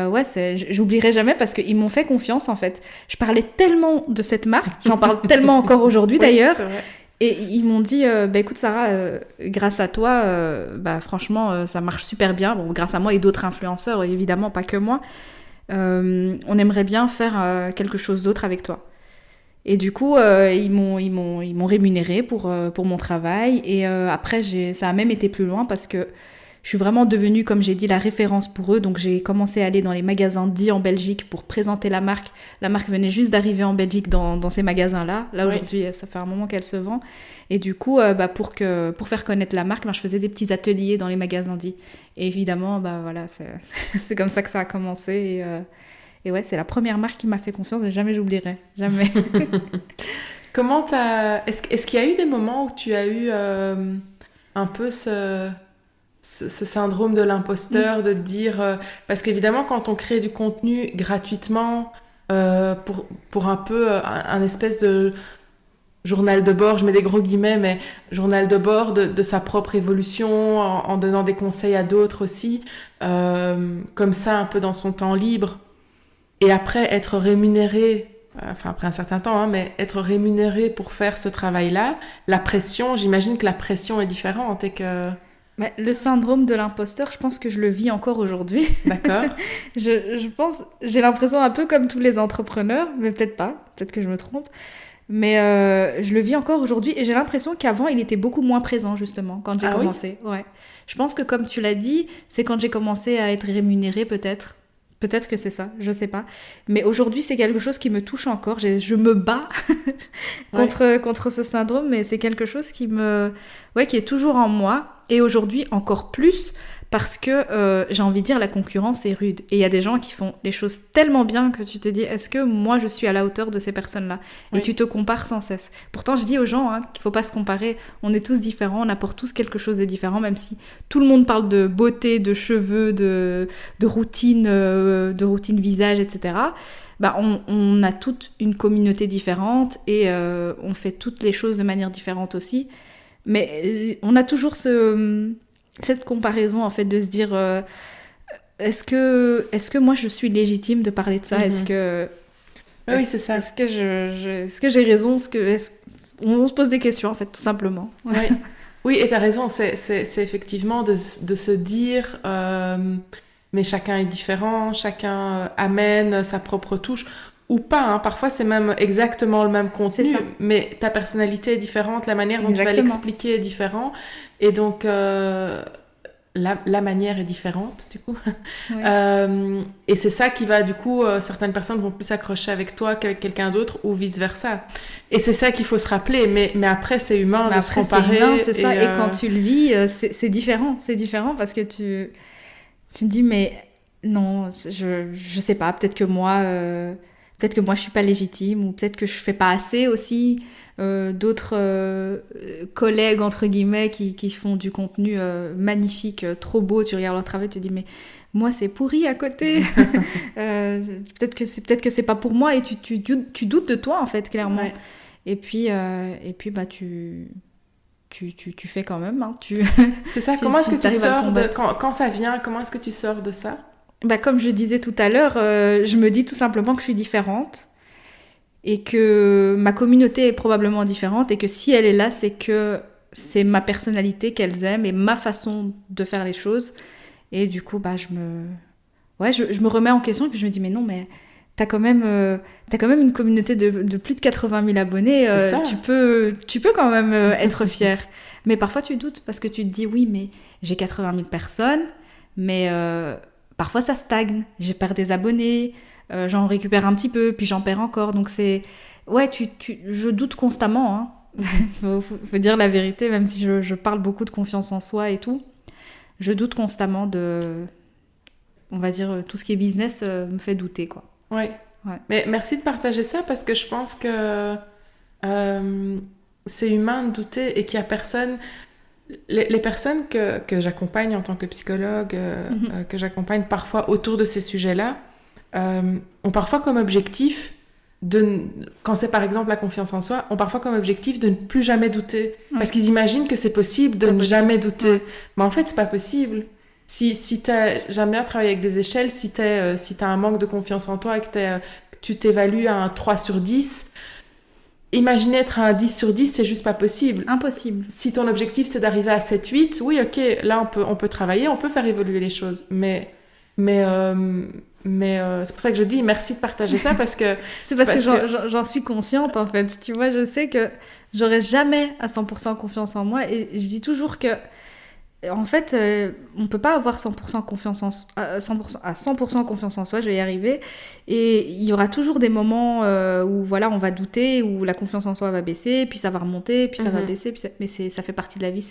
j'oublierai jamais parce qu'ils m'ont fait confiance en fait. Je parlais tellement de cette marque, j'en parle tellement encore aujourd'hui d'ailleurs. C'est vrai. Et ils m'ont dit, écoute Sarah, grâce à toi, franchement, ça marche super bien. Bon, grâce à moi et d'autres influenceurs, évidemment, pas que moi. On aimerait bien faire quelque chose d'autre avec toi. Et du coup, ils m'ont rémunéré pour mon travail. Et après, ça a même été plus loin parce que je suis vraiment devenue, comme j'ai dit, la référence pour eux. Donc, j'ai commencé à aller dans les magasins dits en Belgique pour présenter la marque. La marque venait juste d'arriver en Belgique dans ces magasins-là. Là, aujourd'hui, ça fait un moment qu'elle se vend. Et du coup, pour faire connaître la marque, je faisais des petits ateliers dans les magasins dits. Et évidemment, voilà, c'est comme ça que ça a commencé. Et ouais, c'est la première marque qui m'a fait confiance et jamais j'oublierai. Jamais. Comment Est-ce qu'il y a eu des moments où tu as eu un peu ce syndrome de l'imposteur, de dire... parce qu'évidemment, quand on crée du contenu gratuitement, pour un peu un espèce de journal de bord, je mets des gros guillemets, mais journal de bord de sa propre évolution, en donnant des conseils à d'autres aussi, comme ça, un peu dans son temps libre, et après être rémunéré... Enfin, après un certain temps, mais être rémunéré pour faire ce travail-là, la pression, j'imagine que la pression est différente et que... Le syndrome de l'imposteur, je pense que je le vis encore aujourd'hui. D'accord. Je pense, j'ai l'impression un peu comme tous les entrepreneurs, mais peut-être pas, peut-être que je me trompe. Mais je le vis encore aujourd'hui et j'ai l'impression qu'avant, il était beaucoup moins présent, justement, quand j'ai commencé. Oui. Ouais. Je pense que, comme tu l'as dit, c'est quand j'ai commencé à être rémunérée, peut-être. Peut-être que c'est ça, je sais pas. Mais aujourd'hui, c'est quelque chose qui me touche encore. Je me bats contre ce syndrome, mais c'est quelque chose qui est toujours en moi. Et aujourd'hui, encore plus, parce que j'ai envie de dire, la concurrence est rude. Et il y a des gens qui font les choses tellement bien que tu te dis, est-ce que moi, je suis à la hauteur de ces personnes-là ? Et tu te compares sans cesse. Pourtant, je dis aux gens qu'il faut pas se comparer. On est tous différents, on apporte tous quelque chose de différent, même si tout le monde parle de beauté, de cheveux, de routine visage, etc. On a toute une communauté différente et on fait toutes les choses de manière différente aussi. Mais on a toujours cette comparaison, en fait, de se dire est-ce que moi je suis légitime de parler de ça ? Oui, c'est ça. Est-ce que j'ai raison ? On se pose des questions, en fait, tout simplement. Ouais. Oui, et tu as raison, c'est effectivement de se dire mais chacun est différent, chacun amène sa propre touche. Ou pas, hein. Parfois c'est même exactement le même contenu, mais ta personnalité est différente, la manière dont tu vas l'expliquer est différente, et donc la manière est différente du coup. Ouais. Et c'est ça qui va du coup, certaines personnes vont plus s'accrocher avec toi qu'avec quelqu'un d'autre ou vice versa. Et c'est ça qu'il faut se rappeler, mais après c'est humain de se comparer. C'est humain, c'est ça, et quand tu le vis, c'est différent parce que tu te dis mais non, je sais pas, peut-être que moi je suis pas légitime ou peut-être que je fais pas assez aussi. D'autres collègues entre guillemets qui font du contenu magnifique, trop beau, tu regardes leur travail, tu te dis mais moi c'est pourri à côté. Peut-être que c'est pas pour moi et tu doutes de toi en fait, clairement. Ouais. Et puis tu fais quand même, hein. C'est ça. Comment est-ce que tu sors quand ça vient, comment est-ce que tu sors de ça? Comme je disais tout à l'heure, je me dis tout simplement que je suis différente et que ma communauté est probablement différente et que si elle est là, c'est que c'est ma personnalité qu'elles aiment et ma façon de faire les choses. Et du coup, je me remets en question et puis je me dis mais non, mais t'as quand même une communauté de plus de 80 000 abonnés. Tu peux quand même être fière. Mais parfois tu doutes parce que tu te dis oui, mais j'ai 80 000 personnes, mais parfois ça stagne, je perds des abonnés, j'en récupère un petit peu, puis j'en perds encore. Donc c'est... Ouais, je doute constamment, hein. faut dire la vérité, même si je parle beaucoup de confiance en soi et tout. Je doute constamment on va dire, tout ce qui est business me fait douter, quoi. Ouais. Mais merci de partager ça parce que je pense que c'est humain de douter et qu'il y a personne... Les personnes que j'accompagne en tant que psychologue, que j'accompagne parfois autour de ces sujets-là, ont parfois comme objectif, quand c'est par exemple la confiance en soi, ont parfois comme objectif de ne plus jamais douter. Parce qu'ils imaginent que c'est possible de ne jamais douter. Ouais. Mais en fait, c'est pas possible. J'aime bien travailler avec des échelles, si t'as un manque de confiance en toi et que tu t'évalues à un 3 sur 10, imaginer être à un 10 sur 10, c'est juste pas possible. Impossible. Si ton objectif, c'est d'arriver à 7-8, oui, ok, là, on peut travailler, on peut faire évoluer les choses. Mais c'est pour ça que je dis merci de partager ça, parce que... c'est parce que j'en suis consciente, en fait. Tu vois, je sais que j'aurai jamais à 100% confiance en moi. Et je dis toujours que, en fait, on peut pas avoir 100% confiance à 100% confiance en soi, je vais y arriver. Et il y aura toujours des moments où voilà, on va douter, où la confiance en soi va baisser, puis ça va remonter, puis ça va baisser. Mais ça fait partie de la vie.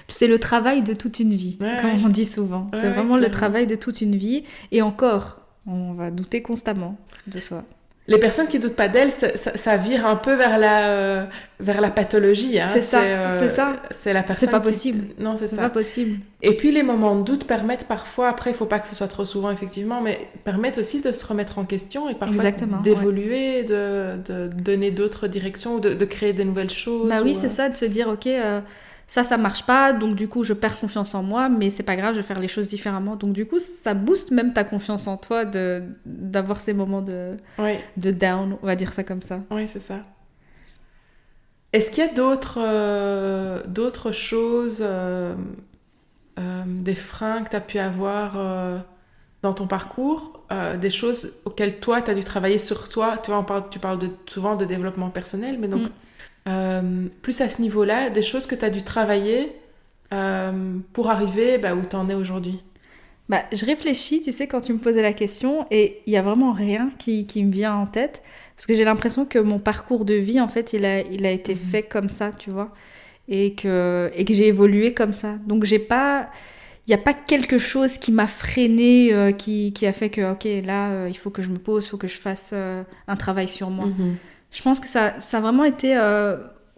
C'est le travail de toute une vie, comme on dit souvent. C'est vraiment le travail de toute une vie. Et encore, on va douter constamment de soi. Les personnes qui doutent pas d'elles, ça vire un peu vers la pathologie. Hein. C'est ça. C'est la personne. C'est pas possible. Non, c'est ça. C'est pas possible. Et puis les moments de doute permettent parfois, après, il faut pas que ce soit trop souvent effectivement, mais permettent aussi de se remettre en question et parfois d'évoluer, de donner d'autres directions ou de créer des nouvelles choses. Bah oui, c'est ça, de se dire ok. Ça marche pas, donc du coup je perds confiance en moi, mais c'est pas grave, je vais faire les choses différemment. Donc du coup ça booste même ta confiance en toi d'avoir ces moments de down, on va dire ça comme ça. Oui, c'est ça. Est-ce qu'il y a d'autres choses, des freins que tu as pu avoir dans ton parcours, des choses auxquelles toi tu as dû travailler sur toi? Tu vois, tu parles souvent de développement personnel, mais donc... plus à ce niveau-là, des choses que tu as dû travailler pour arriver où tu en es aujourd'hui? Je réfléchis, tu sais, quand tu me posais la question, et il n'y a vraiment rien qui me vient en tête, parce que j'ai l'impression que mon parcours de vie, en fait, il a été fait comme ça, tu vois, et que j'ai évolué comme ça. Donc, il n'y a pas quelque chose qui m'a freinée, qui a fait que, ok, là, il faut que je me pose, il faut que je fasse un travail sur moi. Je pense que ça a vraiment été...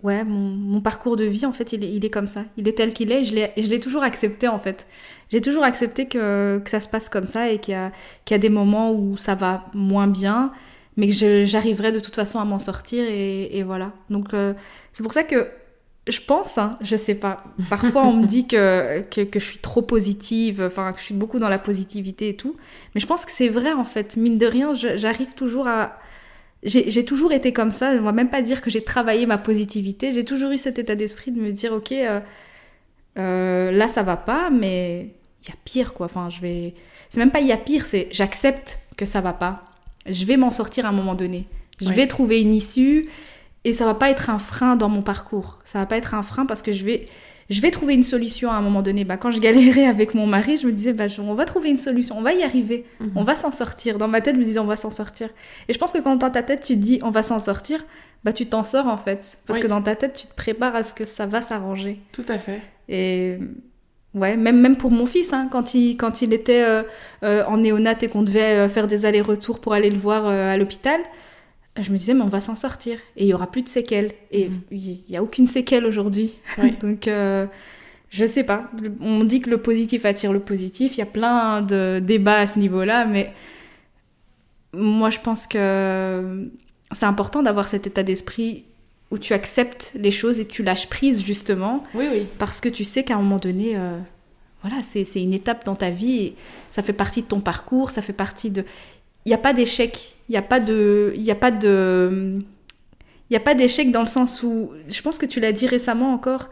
mon parcours de vie, en fait, il est comme ça. Il est tel qu'il est, et je l'ai toujours accepté, en fait. J'ai toujours accepté que ça se passe comme ça et qu'il y a des moments où ça va moins bien, mais que j'arriverai de toute façon à m'en sortir, et voilà. Donc, c'est pour ça que je pense, hein, je sais pas, parfois on me dit que je suis trop positive, enfin, que je suis beaucoup dans la positivité et tout, mais je pense que c'est vrai, en fait. Mine de rien, j'arrive toujours à... J'ai toujours été comme ça, on va même pas dire que j'ai travaillé ma positivité, j'ai toujours eu cet état d'esprit de me dire ok, là ça va pas, mais il y a pire quoi, enfin c'est même pas il y a pire, c'est j'accepte que ça va pas, je vais m'en sortir à un moment donné, je vais trouver une issue et ça va pas être un frein dans mon parcours, ça va pas être un frein parce que je vais trouver une solution à un moment donné. Quand je galérais avec mon mari, je me disais, on va trouver une solution, on va y arriver, on va s'en sortir. Dans ma tête, je me disais, on va s'en sortir. Et je pense que quand dans ta tête, tu te dis, on va s'en sortir, tu t'en sors en fait. Parce que dans ta tête, tu te prépares à ce que ça va s'arranger. Tout à fait. Et même pour mon fils, hein, quand il était en néonat et qu'on devait faire des allers-retours pour aller le voir à l'hôpital, je me disais, mais on va s'en sortir. Et il n'y aura plus de séquelles. Et il n'y a aucune séquelle aujourd'hui. Donc, je sais pas. On dit que le positif attire le positif. Il y a plein de débats à ce niveau-là. Mais moi, je pense que c'est important d'avoir cet état d'esprit où tu acceptes les choses et tu lâches prise, justement. Oui. Parce que tu sais qu'à un moment donné, c'est une étape dans ta vie. Et ça fait partie de ton parcours. Ça fait partie de... Il n'y a pas d'échec. Il n'y a pas d'échec dans le sens où... Je pense que tu l'as dit récemment encore.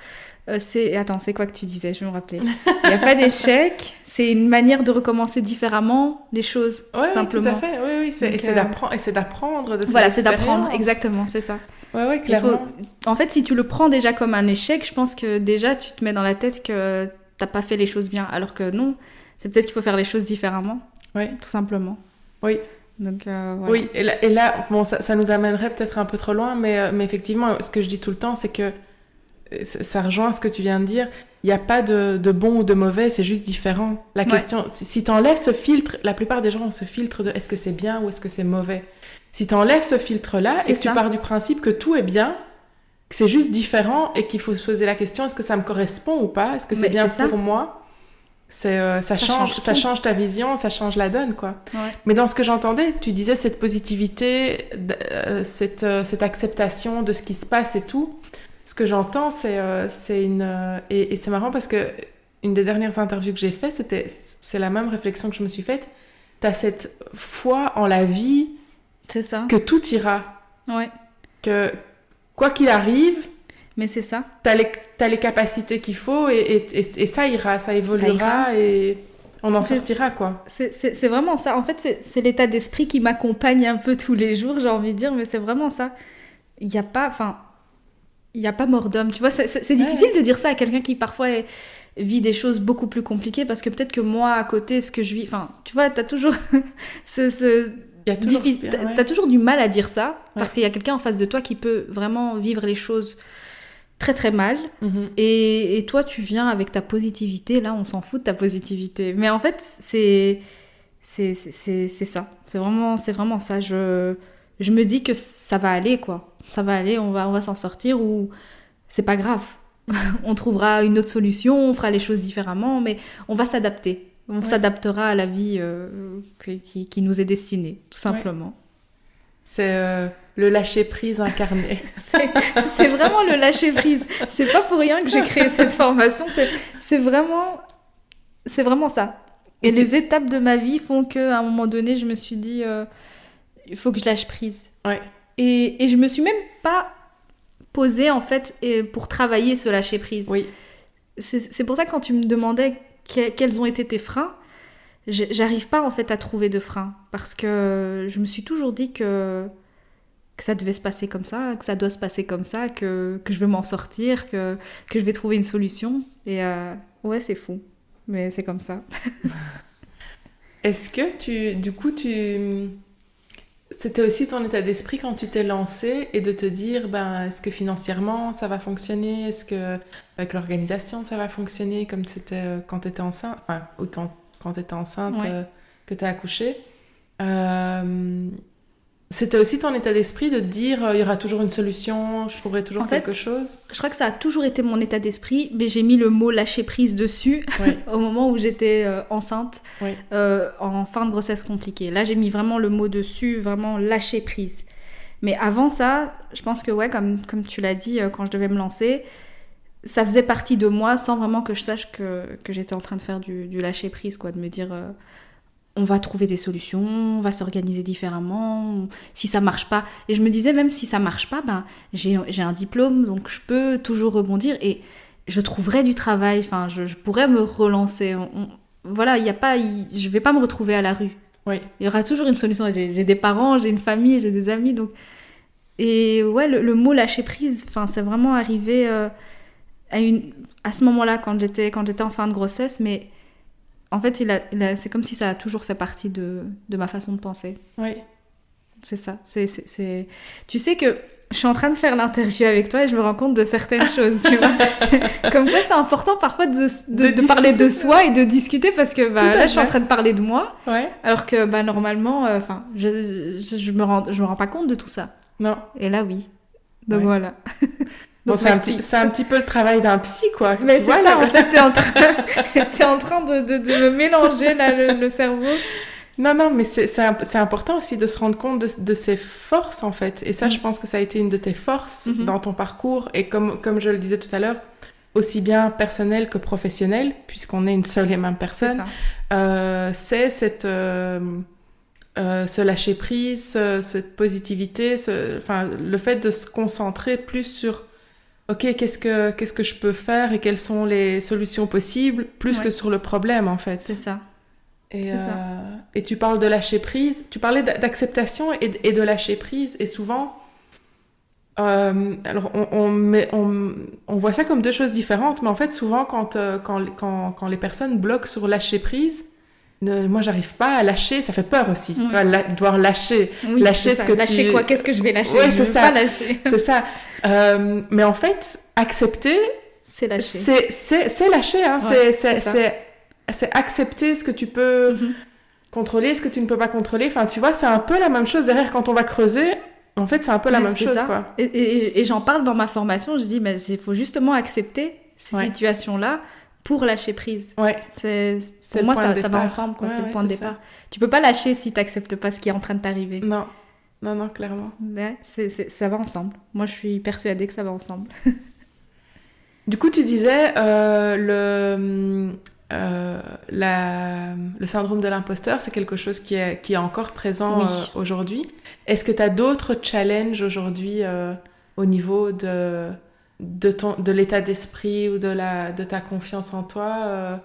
Attends, c'est quoi que tu disais? Je vais me rappeler. Il n'y a pas d'échec. C'est une manière de recommencer différemment les choses, simplement. Oui, tout à fait. Oui. C'est d'apprendre de ces Voilà, c'est d'apprendre. Exactement, c'est ça. Oui, clairement. En fait, si tu le prends déjà comme un échec, je pense que déjà, tu te mets dans la tête que tu n'as pas fait les choses bien. Alors que non, c'est peut-être qu'il faut faire les choses différemment. Oui. Tout simplement. Oui. Donc, voilà. Oui, et là bon, ça nous amènerait peut-être un peu trop loin, mais effectivement, ce que je dis tout le temps, c'est que ça rejoint ce que tu viens de dire. Il n'y a pas de bon ou de mauvais, c'est juste différent. La question, si tu enlèves ce filtre, la plupart des gens ont ce filtre de est-ce que c'est bien ou est-ce que c'est mauvais. Si tu enlèves ce filtre-là et que tu pars du principe que tout est bien, que c'est juste différent et qu'il faut se poser la question est-ce que ça me correspond ou pas, est-ce que c'est bien pour moi, ça change ta vision, ça change la donne, quoi. Ouais. Mais dans ce que j'entendais, tu disais cette positivité, cette acceptation de ce qui se passe et tout. Ce que j'entends, c'est c'est marrant parce que une des dernières interviews que j'ai faites, c'est la même réflexion que je me suis faite. T'as cette foi en la vie, c'est ça, que tout ira, ouais, que quoi qu'il arrive, mais c'est ça. T'as les capacités qu'il faut et ça ira, ça évoluera et on en sortira, quoi. C'est vraiment ça. En fait, c'est l'état d'esprit qui m'accompagne un peu tous les jours, j'ai envie de dire, mais c'est vraiment ça. Il n'y a pas mort d'homme. Tu vois, c'est difficile de dire ça à quelqu'un qui parfois vit des choses beaucoup plus compliquées parce que peut-être que moi, à côté, ce que je vis... Enfin, tu vois, t'as toujours... T'as toujours du mal à dire ça parce qu'il y a quelqu'un en face de toi qui peut vraiment vivre les choses très très mal et toi tu viens avec ta positivité, là on s'en fout de ta positivité, mais en fait c'est ça, c'est vraiment ça. Je me dis que ça va aller, quoi, ça va aller, on va s'en sortir, ou c'est pas grave, on trouvera une autre solution, on fera les choses différemment, mais on va s'adapter. On s'adaptera à la vie qui nous est destinée, tout simplement. C'est le lâcher-prise incarné. c'est vraiment le lâcher-prise. C'est pas pour rien que j'ai créé cette formation. C'est vraiment ça. Et les étapes de ma vie font qu'à un moment donné, je me suis dit, il faut que je lâche prise. Ouais. Et je me suis même pas posée, en fait, pour travailler ce lâcher-prise. Oui. C'est pour ça que quand tu me demandais quels ont été tes freins, j'arrive pas en fait à trouver de freins parce que je me suis toujours dit que ça devait se passer comme ça, que ça doit se passer comme ça, que je vais m'en sortir, que je vais trouver une solution. Et ouais, c'est fou, mais c'est comme ça. Est-ce que c'était aussi ton état d'esprit quand tu t'es lancée et de te dire, est-ce que financièrement ça va fonctionner? Est-ce que avec l'organisation ça va fonctionner comme c'était quand tu étais enceinte? Enfin, ou quand tu étais enceinte, que tu as accouché. C'était aussi ton état d'esprit de te dire, il y aura toujours une solution, je trouverai toujours quelque chose? Je crois que ça a toujours été mon état d'esprit, mais j'ai mis le mot lâcher prise dessus au moment où j'étais enceinte, en fin de grossesse compliquée. Là, j'ai mis vraiment le mot dessus, vraiment lâcher prise. Mais avant ça, je pense que comme tu l'as dit, quand je devais me lancer, ça faisait partie de moi sans vraiment que je sache que j'étais en train de faire du lâcher prise, quoi, de me dire... on va trouver des solutions, on va s'organiser différemment, si ça marche pas. Et je me disais, même si ça marche pas, j'ai un diplôme, donc je peux toujours rebondir et je trouverai du travail, enfin, je pourrais me relancer. Voilà, je vais pas me retrouver à la rue. Oui. Il y aura toujours une solution. J'ai des parents, j'ai une famille, j'ai des amis, donc... Et ouais, le mot lâcher prise, enfin, c'est vraiment arrivé à ce moment-là, quand j'étais en fin de grossesse, mais... En fait, c'est comme si ça a toujours fait partie de ma façon de penser. Oui. C'est ça. Tu sais que je suis en train de faire l'interview avec toi et je me rends compte de certaines choses, tu vois. Comme quoi, c'est important parfois de parler de soi et de discuter parce que là, je suis en train de parler de moi. Ouais. Alors que normalement, je me rends pas compte de tout ça. Non. Et là, oui. Donc voilà. Bon, c'est un petit peu le travail d'un psy, quoi. Mais c'est ça, en fait, t'es en train de me mélanger, là, le cerveau. Non, mais c'est important aussi de se rendre compte de ses forces, en fait. Et ça, je pense que ça a été une de tes forces dans ton parcours. Et comme je le disais tout à l'heure, aussi bien personnel que professionnel, puisqu'on est une seule et même personne, c'est ce lâcher-prise, cette positivité, le fait de se concentrer plus sur... Ok, qu'est-ce que je peux faire et quelles sont les solutions possibles, plus que sur le problème, en fait. C'est ça. Et tu parles de lâcher prise, tu parlais d'acceptation et de lâcher prise, et souvent, alors on voit ça comme deux choses différentes, mais en fait, souvent, quand les personnes bloquent sur lâcher prise, moi, j'arrive pas à lâcher, ça fait peur aussi. Tu vois, devoir lâcher. Oui, lâcher ce que lâcher quoi? Qu'est-ce que je vais lâcher? Ouais, Je c'est veux ça. pas lâcher. C'est ça. Mais en fait, accepter, C'est lâcher. C'est lâcher. Hein. Ouais, C'est accepter ce que tu peux contrôler, ce que tu ne peux pas contrôler. Enfin, tu vois, c'est un peu la même chose derrière quand on va creuser. En fait, c'est un peu la même chose, quoi. Et j'en parle dans ma formation. Je dis, mais il faut justement accepter ces situations-là pour lâcher prise. Ouais. Pour moi, ça va ensemble, quoi. C'est le point de départ. Tu peux pas lâcher si tu n'acceptes pas ce qui est en train de t'arriver. Non, clairement. Ouais, ça va ensemble. Moi, je suis persuadée que ça va ensemble. Du coup, tu disais le syndrome de l'imposteur, c'est quelque chose qui est encore présent aujourd'hui. Est-ce que tu as d'autres challenges aujourd'hui au niveau de l'état d'esprit ou de ta confiance en toi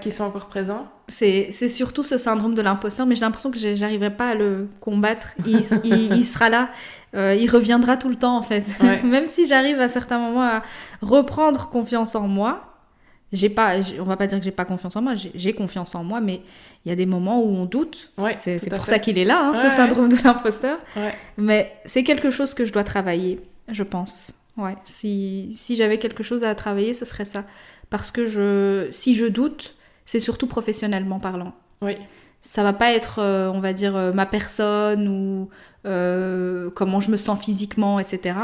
qui sont encore présents? C'est surtout ce syndrome de l'imposteur, mais j'ai l'impression que j'arriverai pas à le combattre. Il sera là. Il reviendra tout le temps, en fait. Ouais. Même si j'arrive à certains moments à reprendre confiance en moi, on va pas dire que j'ai pas confiance en moi, j'ai confiance en moi, mais il y a des moments où on doute. Ouais, c'est pour ça qu'il est là, ce syndrome de l'imposteur. Ouais. Mais c'est quelque chose que je dois travailler, je pense. Ouais. Si j'avais quelque chose à travailler, ce serait ça. Parce que si je doute, c'est surtout professionnellement parlant. Oui. Ça va pas être, on va dire, ma personne ou comment je me sens physiquement, etc.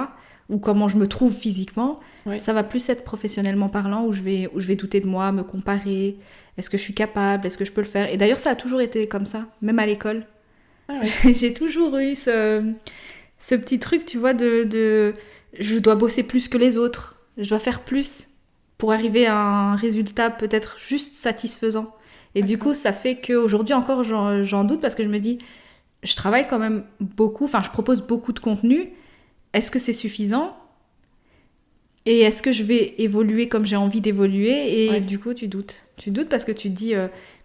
Ou comment je me trouve physiquement. Oui. Ça va plus être professionnellement parlant où je vais douter de moi, me comparer. Est-ce que je suis capable? Est-ce que je peux le faire? Et d'ailleurs, ça a toujours été comme ça, même à l'école. Ah oui. J'ai toujours eu ce petit truc, tu vois, de je dois bosser plus que les autres. Je dois faire plus pour arriver à un résultat peut-être juste satisfaisant. Et du coup, ça fait qu'aujourd'hui encore, j'en doute parce que je me dis, je travaille quand même beaucoup, enfin, je propose beaucoup de contenu. Est-ce que c'est suffisant? Et est-ce que je vais évoluer comme j'ai envie d'évoluer? Et du coup, tu doutes. Tu doutes parce que tu te dis,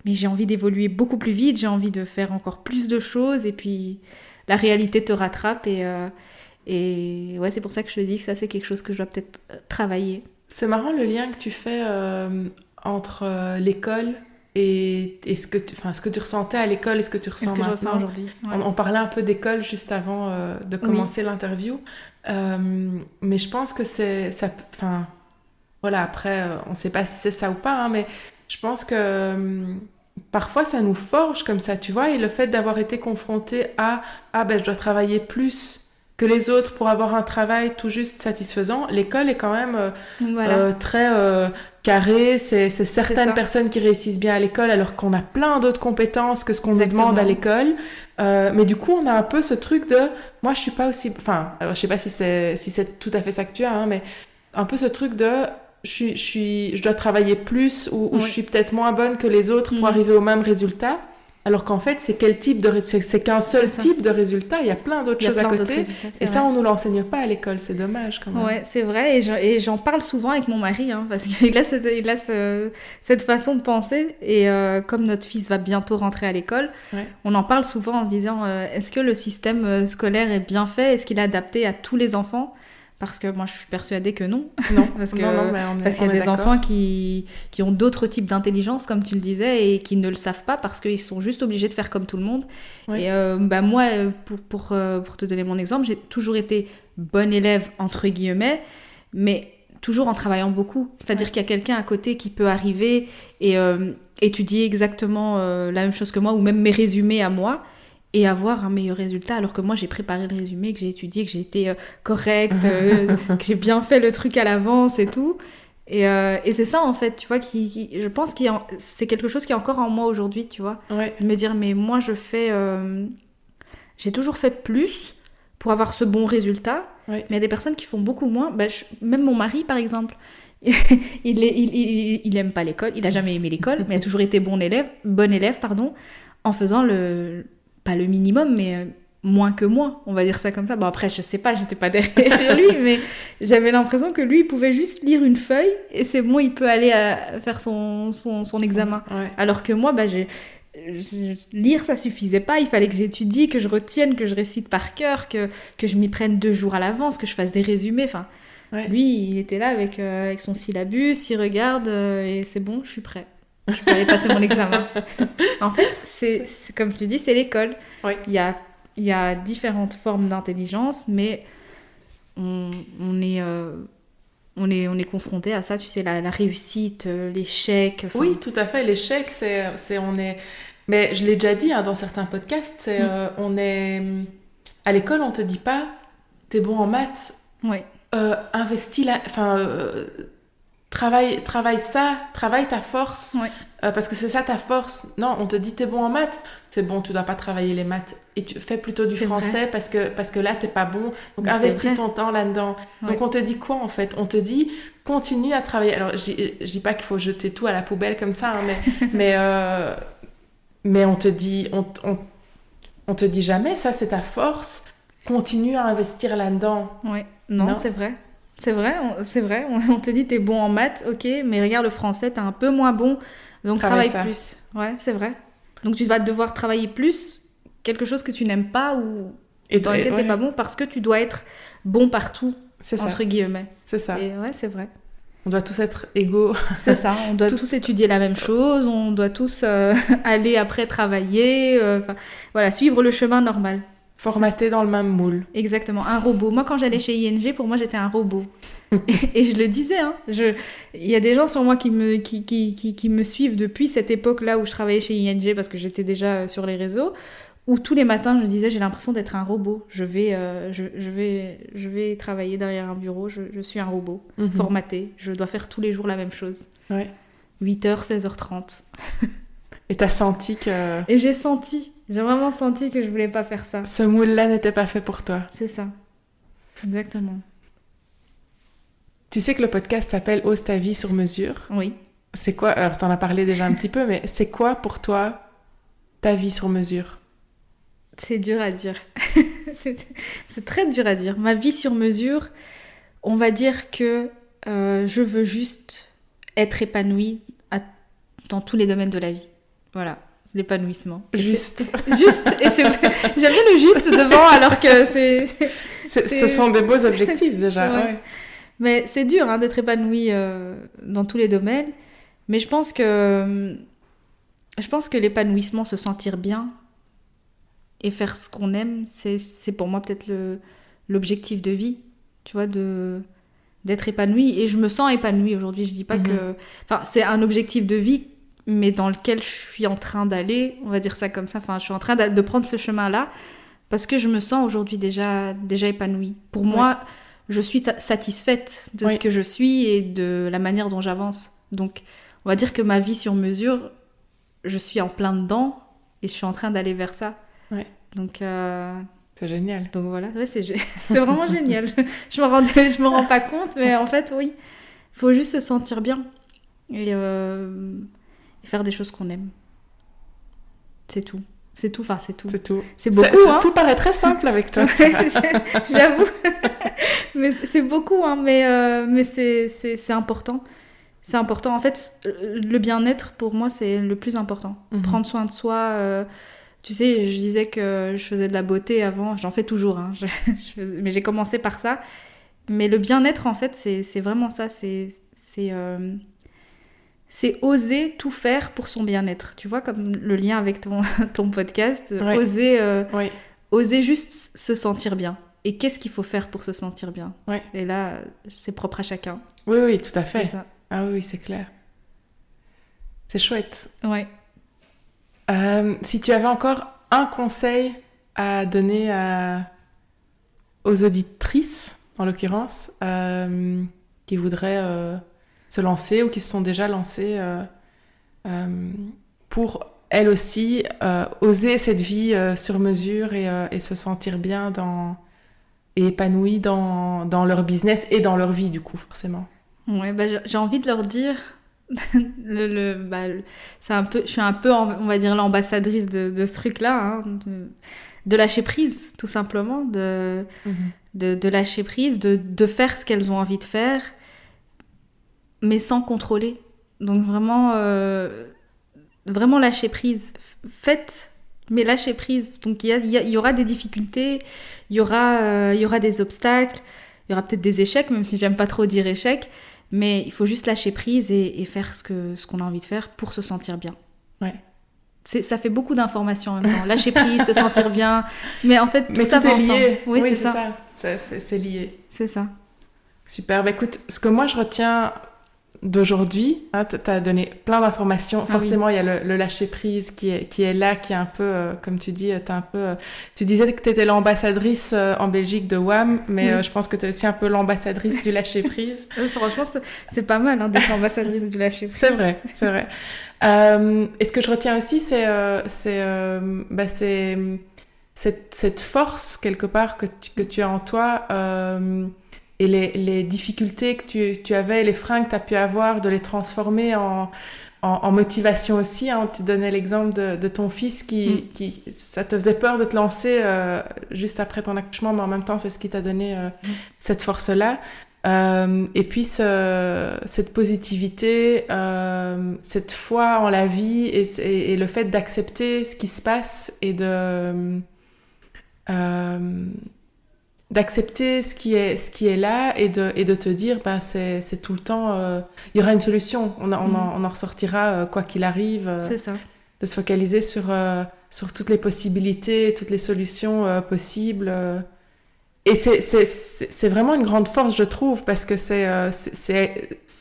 mais j'ai envie d'évoluer beaucoup plus vite, j'ai envie de faire encore plus de choses. Et puis, la réalité te rattrape. Et ouais, c'est pour ça que je te dis que ça, c'est quelque chose que je dois peut-être travailler. C'est marrant le lien que tu fais entre l'école et ce que tu ressentais à l'école et ce que tu ressens maintenant. Je ressens aujourd'hui. Ouais. On parlait un peu d'école juste avant de commencer l'interview. Mais je pense que enfin, voilà, après, on ne sait pas si c'est ça ou pas, hein, mais je pense que parfois, ça nous forge comme ça, tu vois. Et le fait d'avoir été confronté à « Ah, ben, je dois travailler plus », que les autres pour avoir un travail tout juste satisfaisant. L'école est quand même très carrée. C'est certaines personnes qui réussissent bien à l'école alors qu'on a plein d'autres compétences que ce qu'on nous demande à l'école. Mais du coup, on a un peu ce truc de... Moi, je suis pas aussi... Enfin, alors, je sais pas si c'est tout à fait ça que tu as, hein, mais un peu ce truc de... Je dois travailler plus ou je suis peut-être moins bonne que les autres pour arriver au même résultat. Alors qu'en fait, c'est qu'un seul type de résultat. Il y a plein d'autres choses à côté. Et ça, on ne nous l'enseigne pas à l'école. C'est dommage quand même. Ouais, c'est vrai. Et j'en parle souvent avec mon mari, hein, parce qu'il a cette façon de penser. Et comme notre fils va bientôt rentrer à l'école, on en parle souvent en se disant est-ce que le système scolaire est bien fait? Est-ce qu'il est adapté à tous les enfants? Parce que moi, je suis persuadée que non. Non, parce qu'il y a des enfants qui ont d'autres types d'intelligence, comme tu le disais, et qui ne le savent pas parce qu'ils sont juste obligés de faire comme tout le monde. Oui. Et moi, pour te donner mon exemple, j'ai toujours été bonne élève, entre guillemets, mais toujours en travaillant beaucoup. C'est-à-dire qu'il y a quelqu'un à côté qui peut arriver et étudier exactement la même chose que moi, ou même mes résumés à moi, et avoir un meilleur résultat, alors que moi, j'ai préparé le résumé, que j'ai étudié, que j'ai été correcte, que j'ai bien fait le truc à l'avance et tout. Et c'est ça, en fait, tu vois, je pense que c'est quelque chose qui est encore en moi aujourd'hui, tu vois. Ouais. De me dire, mais moi, j'ai toujours fait plus pour avoir ce bon résultat, mais il y a des personnes qui font beaucoup moins. Même mon mari, par exemple, il aime pas l'école, il a jamais aimé l'école, mais il a toujours été bon élève, en faisant pas le minimum, mais moins que moi, on va dire ça comme ça. Bon, après, je sais pas, j'étais pas derrière lui, mais j'avais l'impression que lui, il pouvait juste lire une feuille et c'est bon, il peut aller faire son examen. Ouais. Alors que moi, lire, ça suffisait pas. Il fallait que j'étudie, que je retienne, que je récite par cœur, que je m'y prenne 2 jours à l'avance, que je fasse des résumés. Enfin, lui, il était là avec son syllabus, il regarde et c'est bon, je suis prêt. Je peux aller passer mon examen. En fait, c'est comme tu dis, c'est l'école. Oui. Il y a différentes formes d'intelligence, mais on est confronté à ça, tu sais, la réussite, l'échec. Oui, tout à fait. L'échec, on est... Mais je l'ai déjà dit dans certains podcasts, on est... À l'école, on te dit pas, t'es bon en maths, investis là... Enfin, travaille ta force, parce que c'est ça ta force. Non, on te dit, t'es bon en maths, c'est bon, tu dois pas travailler les maths. Et tu fais plutôt du français parce que là, t'es pas bon. Donc, investis ton temps là-dedans. Donc, on te dit quoi, en fait? On te dit, continue à travailler. Alors, je dis pas qu'il faut jeter tout à la poubelle comme ça, hein, mais on te dit, on te dit jamais, ça, c'est ta force. Continue à investir là-dedans. Oui, non, c'est vrai. C'est vrai, on te dit t'es bon en maths, ok, mais regarde le français, t'es un peu moins bon, donc travaille plus. Ouais, c'est vrai. Donc tu vas devoir travailler plus quelque chose que tu n'aimes pas ou dans lequel t'es pas bon parce que tu dois être bon partout, entre guillemets. C'est ça. Et ouais, c'est vrai. On doit tous être égaux. C'est ça, on doit tous étudier la même chose, on doit tous aller après travailler, voilà, suivre le chemin normal. Formaté dans le même moule. Exactement, un robot. Moi, quand j'allais chez ING, pour moi, j'étais un robot. et je le disais, hein. Il y a des gens sur moi qui me suivent depuis cette époque-là où je travaillais chez ING parce que j'étais déjà sur les réseaux, où tous les matins, je disais, j'ai l'impression d'être un robot. Je vais travailler derrière un bureau, je suis un robot, formaté. Je dois faire tous les jours la même chose. Ouais. 8h, 16h30. Et t'as senti que... Et j'ai vraiment senti que je voulais pas faire ça. Ce moule-là n'était pas fait pour toi. C'est ça. Exactement. Tu sais que le podcast s'appelle « Ose ta vie sur mesure ». Oui. C'est quoi? Alors, t'en as parlé déjà un petit peu, mais c'est quoi pour toi ta vie sur mesure? C'est dur à dire. C'est très dur à dire. Ma vie sur mesure, on va dire que je veux juste être épanouie dans tous les domaines de la vie. Voilà, l'épanouissement. Juste. Juste. Et j'aime bien le juste devant alors que Ce sont des beaux objectifs déjà. Ouais. Mais c'est dur d'être épanouie dans tous les domaines. Mais je pense que l'épanouissement, se sentir bien et faire ce qu'on aime, c'est pour moi peut-être l'objectif de vie. Tu vois, d'être épanouie. Et je me sens épanouie aujourd'hui. Je dis pas que... Enfin, c'est un objectif de vie, mais dans lequel je suis en train d'aller, on va dire ça comme ça. Enfin, je suis en train de prendre ce chemin-là parce que je me sens aujourd'hui déjà épanouie. Pour moi, je suis satisfaite de ce que je suis et de la manière dont j'avance. Donc, on va dire que ma vie sur mesure, je suis en plein dedans et je suis en train d'aller vers ça. Ouais. Donc... C'est génial. Donc voilà, c'est vraiment génial. Je me rends pas compte, mais en fait, oui. Il faut juste se sentir bien et faire des choses qu'on aime. C'est tout. C'est tout. C'est beaucoup, Tout paraît très simple avec toi. J'avoue. Mais c'est beaucoup, mais c'est important. C'est important. En fait, le bien-être, pour moi, c'est le plus important. Prendre soin de soi... Tu sais, je disais que je faisais de la beauté avant, j'en fais toujours, mais j'ai commencé par ça. Mais le bien-être, en fait, c'est vraiment ça, c'est oser tout faire pour son bien-être. Tu vois, comme le lien avec ton podcast, oser juste se sentir bien. Et qu'est-ce qu'il faut faire pour se sentir bien? Et là, c'est propre à chacun. Oui, tout à fait. C'est ça. Ah oui, c'est clair. C'est chouette. Ouais. Si tu avais encore un conseil à donner aux auditrices, en l'occurrence, qui voudraient se lancer ou qui se sont déjà lancées pour, elles aussi, oser cette vie sur mesure et se sentir bien et épanouies dans leur business et dans leur vie, du coup, forcément. Ouais, j'ai envie de leur dire... c'est un peu, je suis un peu, on va dire, l'ambassadrice de ce truc-là, de lâcher prise, tout simplement, de lâcher prise, de faire ce qu'elles ont envie de faire, mais sans contrôler. Donc vraiment lâcher prise. Faites, mais lâcher prise. Donc il y aura des difficultés, il y aura des obstacles, il y aura peut-être des échecs, même si j'aime pas trop dire échecs. Mais il faut juste lâcher prise et faire ce qu'on a envie de faire pour se sentir bien. Ouais. Ça fait beaucoup d'informations en même temps. Lâcher prise, se sentir bien. Mais en fait, tout ça va ensemble. Lié. Oui, c'est ça. C'est lié. C'est ça. Super. Écoute, ce que moi je retiens d'aujourd'hui, hein, tu as donné plein d'informations. Forcément, il y a le lâcher-prise qui est là, qui est un peu, comme tu dis, tu disais que tu étais l'ambassadrice en Belgique de WAM, mais je pense que tu es aussi un peu l'ambassadrice du lâcher-prise. Franchement, c'est pas mal d'être l'ambassadrice du lâcher-prise. C'est vrai. Et ce que je retiens aussi, c'est cette force, quelque part, que tu as en toi, et les difficultés que tu avais, les freins que tu as pu avoir, de les transformer en motivation aussi. Hein. Tu donnais l'exemple de ton fils qui ça te faisait peur de te lancer juste après ton accouchement, mais en même temps, c'est ce qui t'a donné cette force-là. Et puis cette positivité, cette foi en la vie et le fait d'accepter ce qui se passe et d'accepter ce qui est là et de te dire c'est tout le temps il y aura une solution, on en ressortira quoi qu'il arrive. C'est ça. De se focaliser sur toutes les possibilités, toutes les solutions possibles. Et c'est vraiment une grande force, je trouve, parce que c'est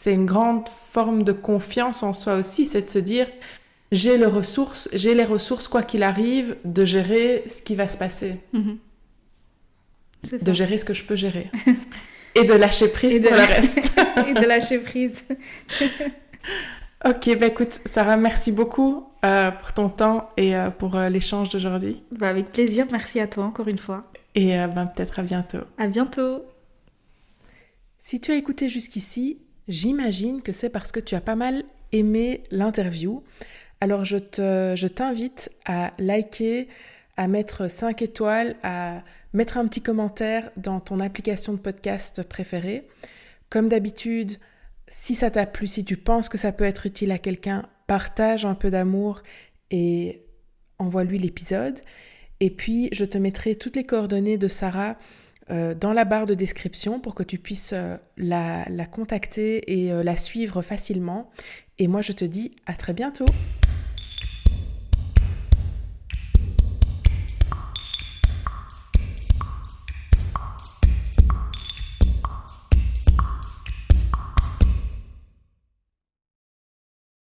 une grande forme de confiance en soi aussi, c'est de se dire j'ai les ressources quoi qu'il arrive de gérer ce qui va se passer. De gérer ce que je peux gérer. Et de lâcher prise pour le reste. Et de lâcher prise. Ok, écoute, Sarah, merci beaucoup pour ton temps et pour l'échange d'aujourd'hui. Avec plaisir, merci à toi encore une fois. Et peut-être à bientôt. À bientôt. Si tu as écouté jusqu'ici, j'imagine que c'est parce que tu as pas mal aimé l'interview. Alors je t'invite à liker, à mettre 5 étoiles, à mettre un petit commentaire dans ton application de podcast préférée. Comme d'habitude, si ça t'a plu, si tu penses que ça peut être utile à quelqu'un, partage un peu d'amour et envoie-lui l'épisode. Et puis, je te mettrai toutes les coordonnées de Sarah dans la barre de description pour que tu puisses la contacter et la suivre facilement. Et moi, je te dis à très bientôt.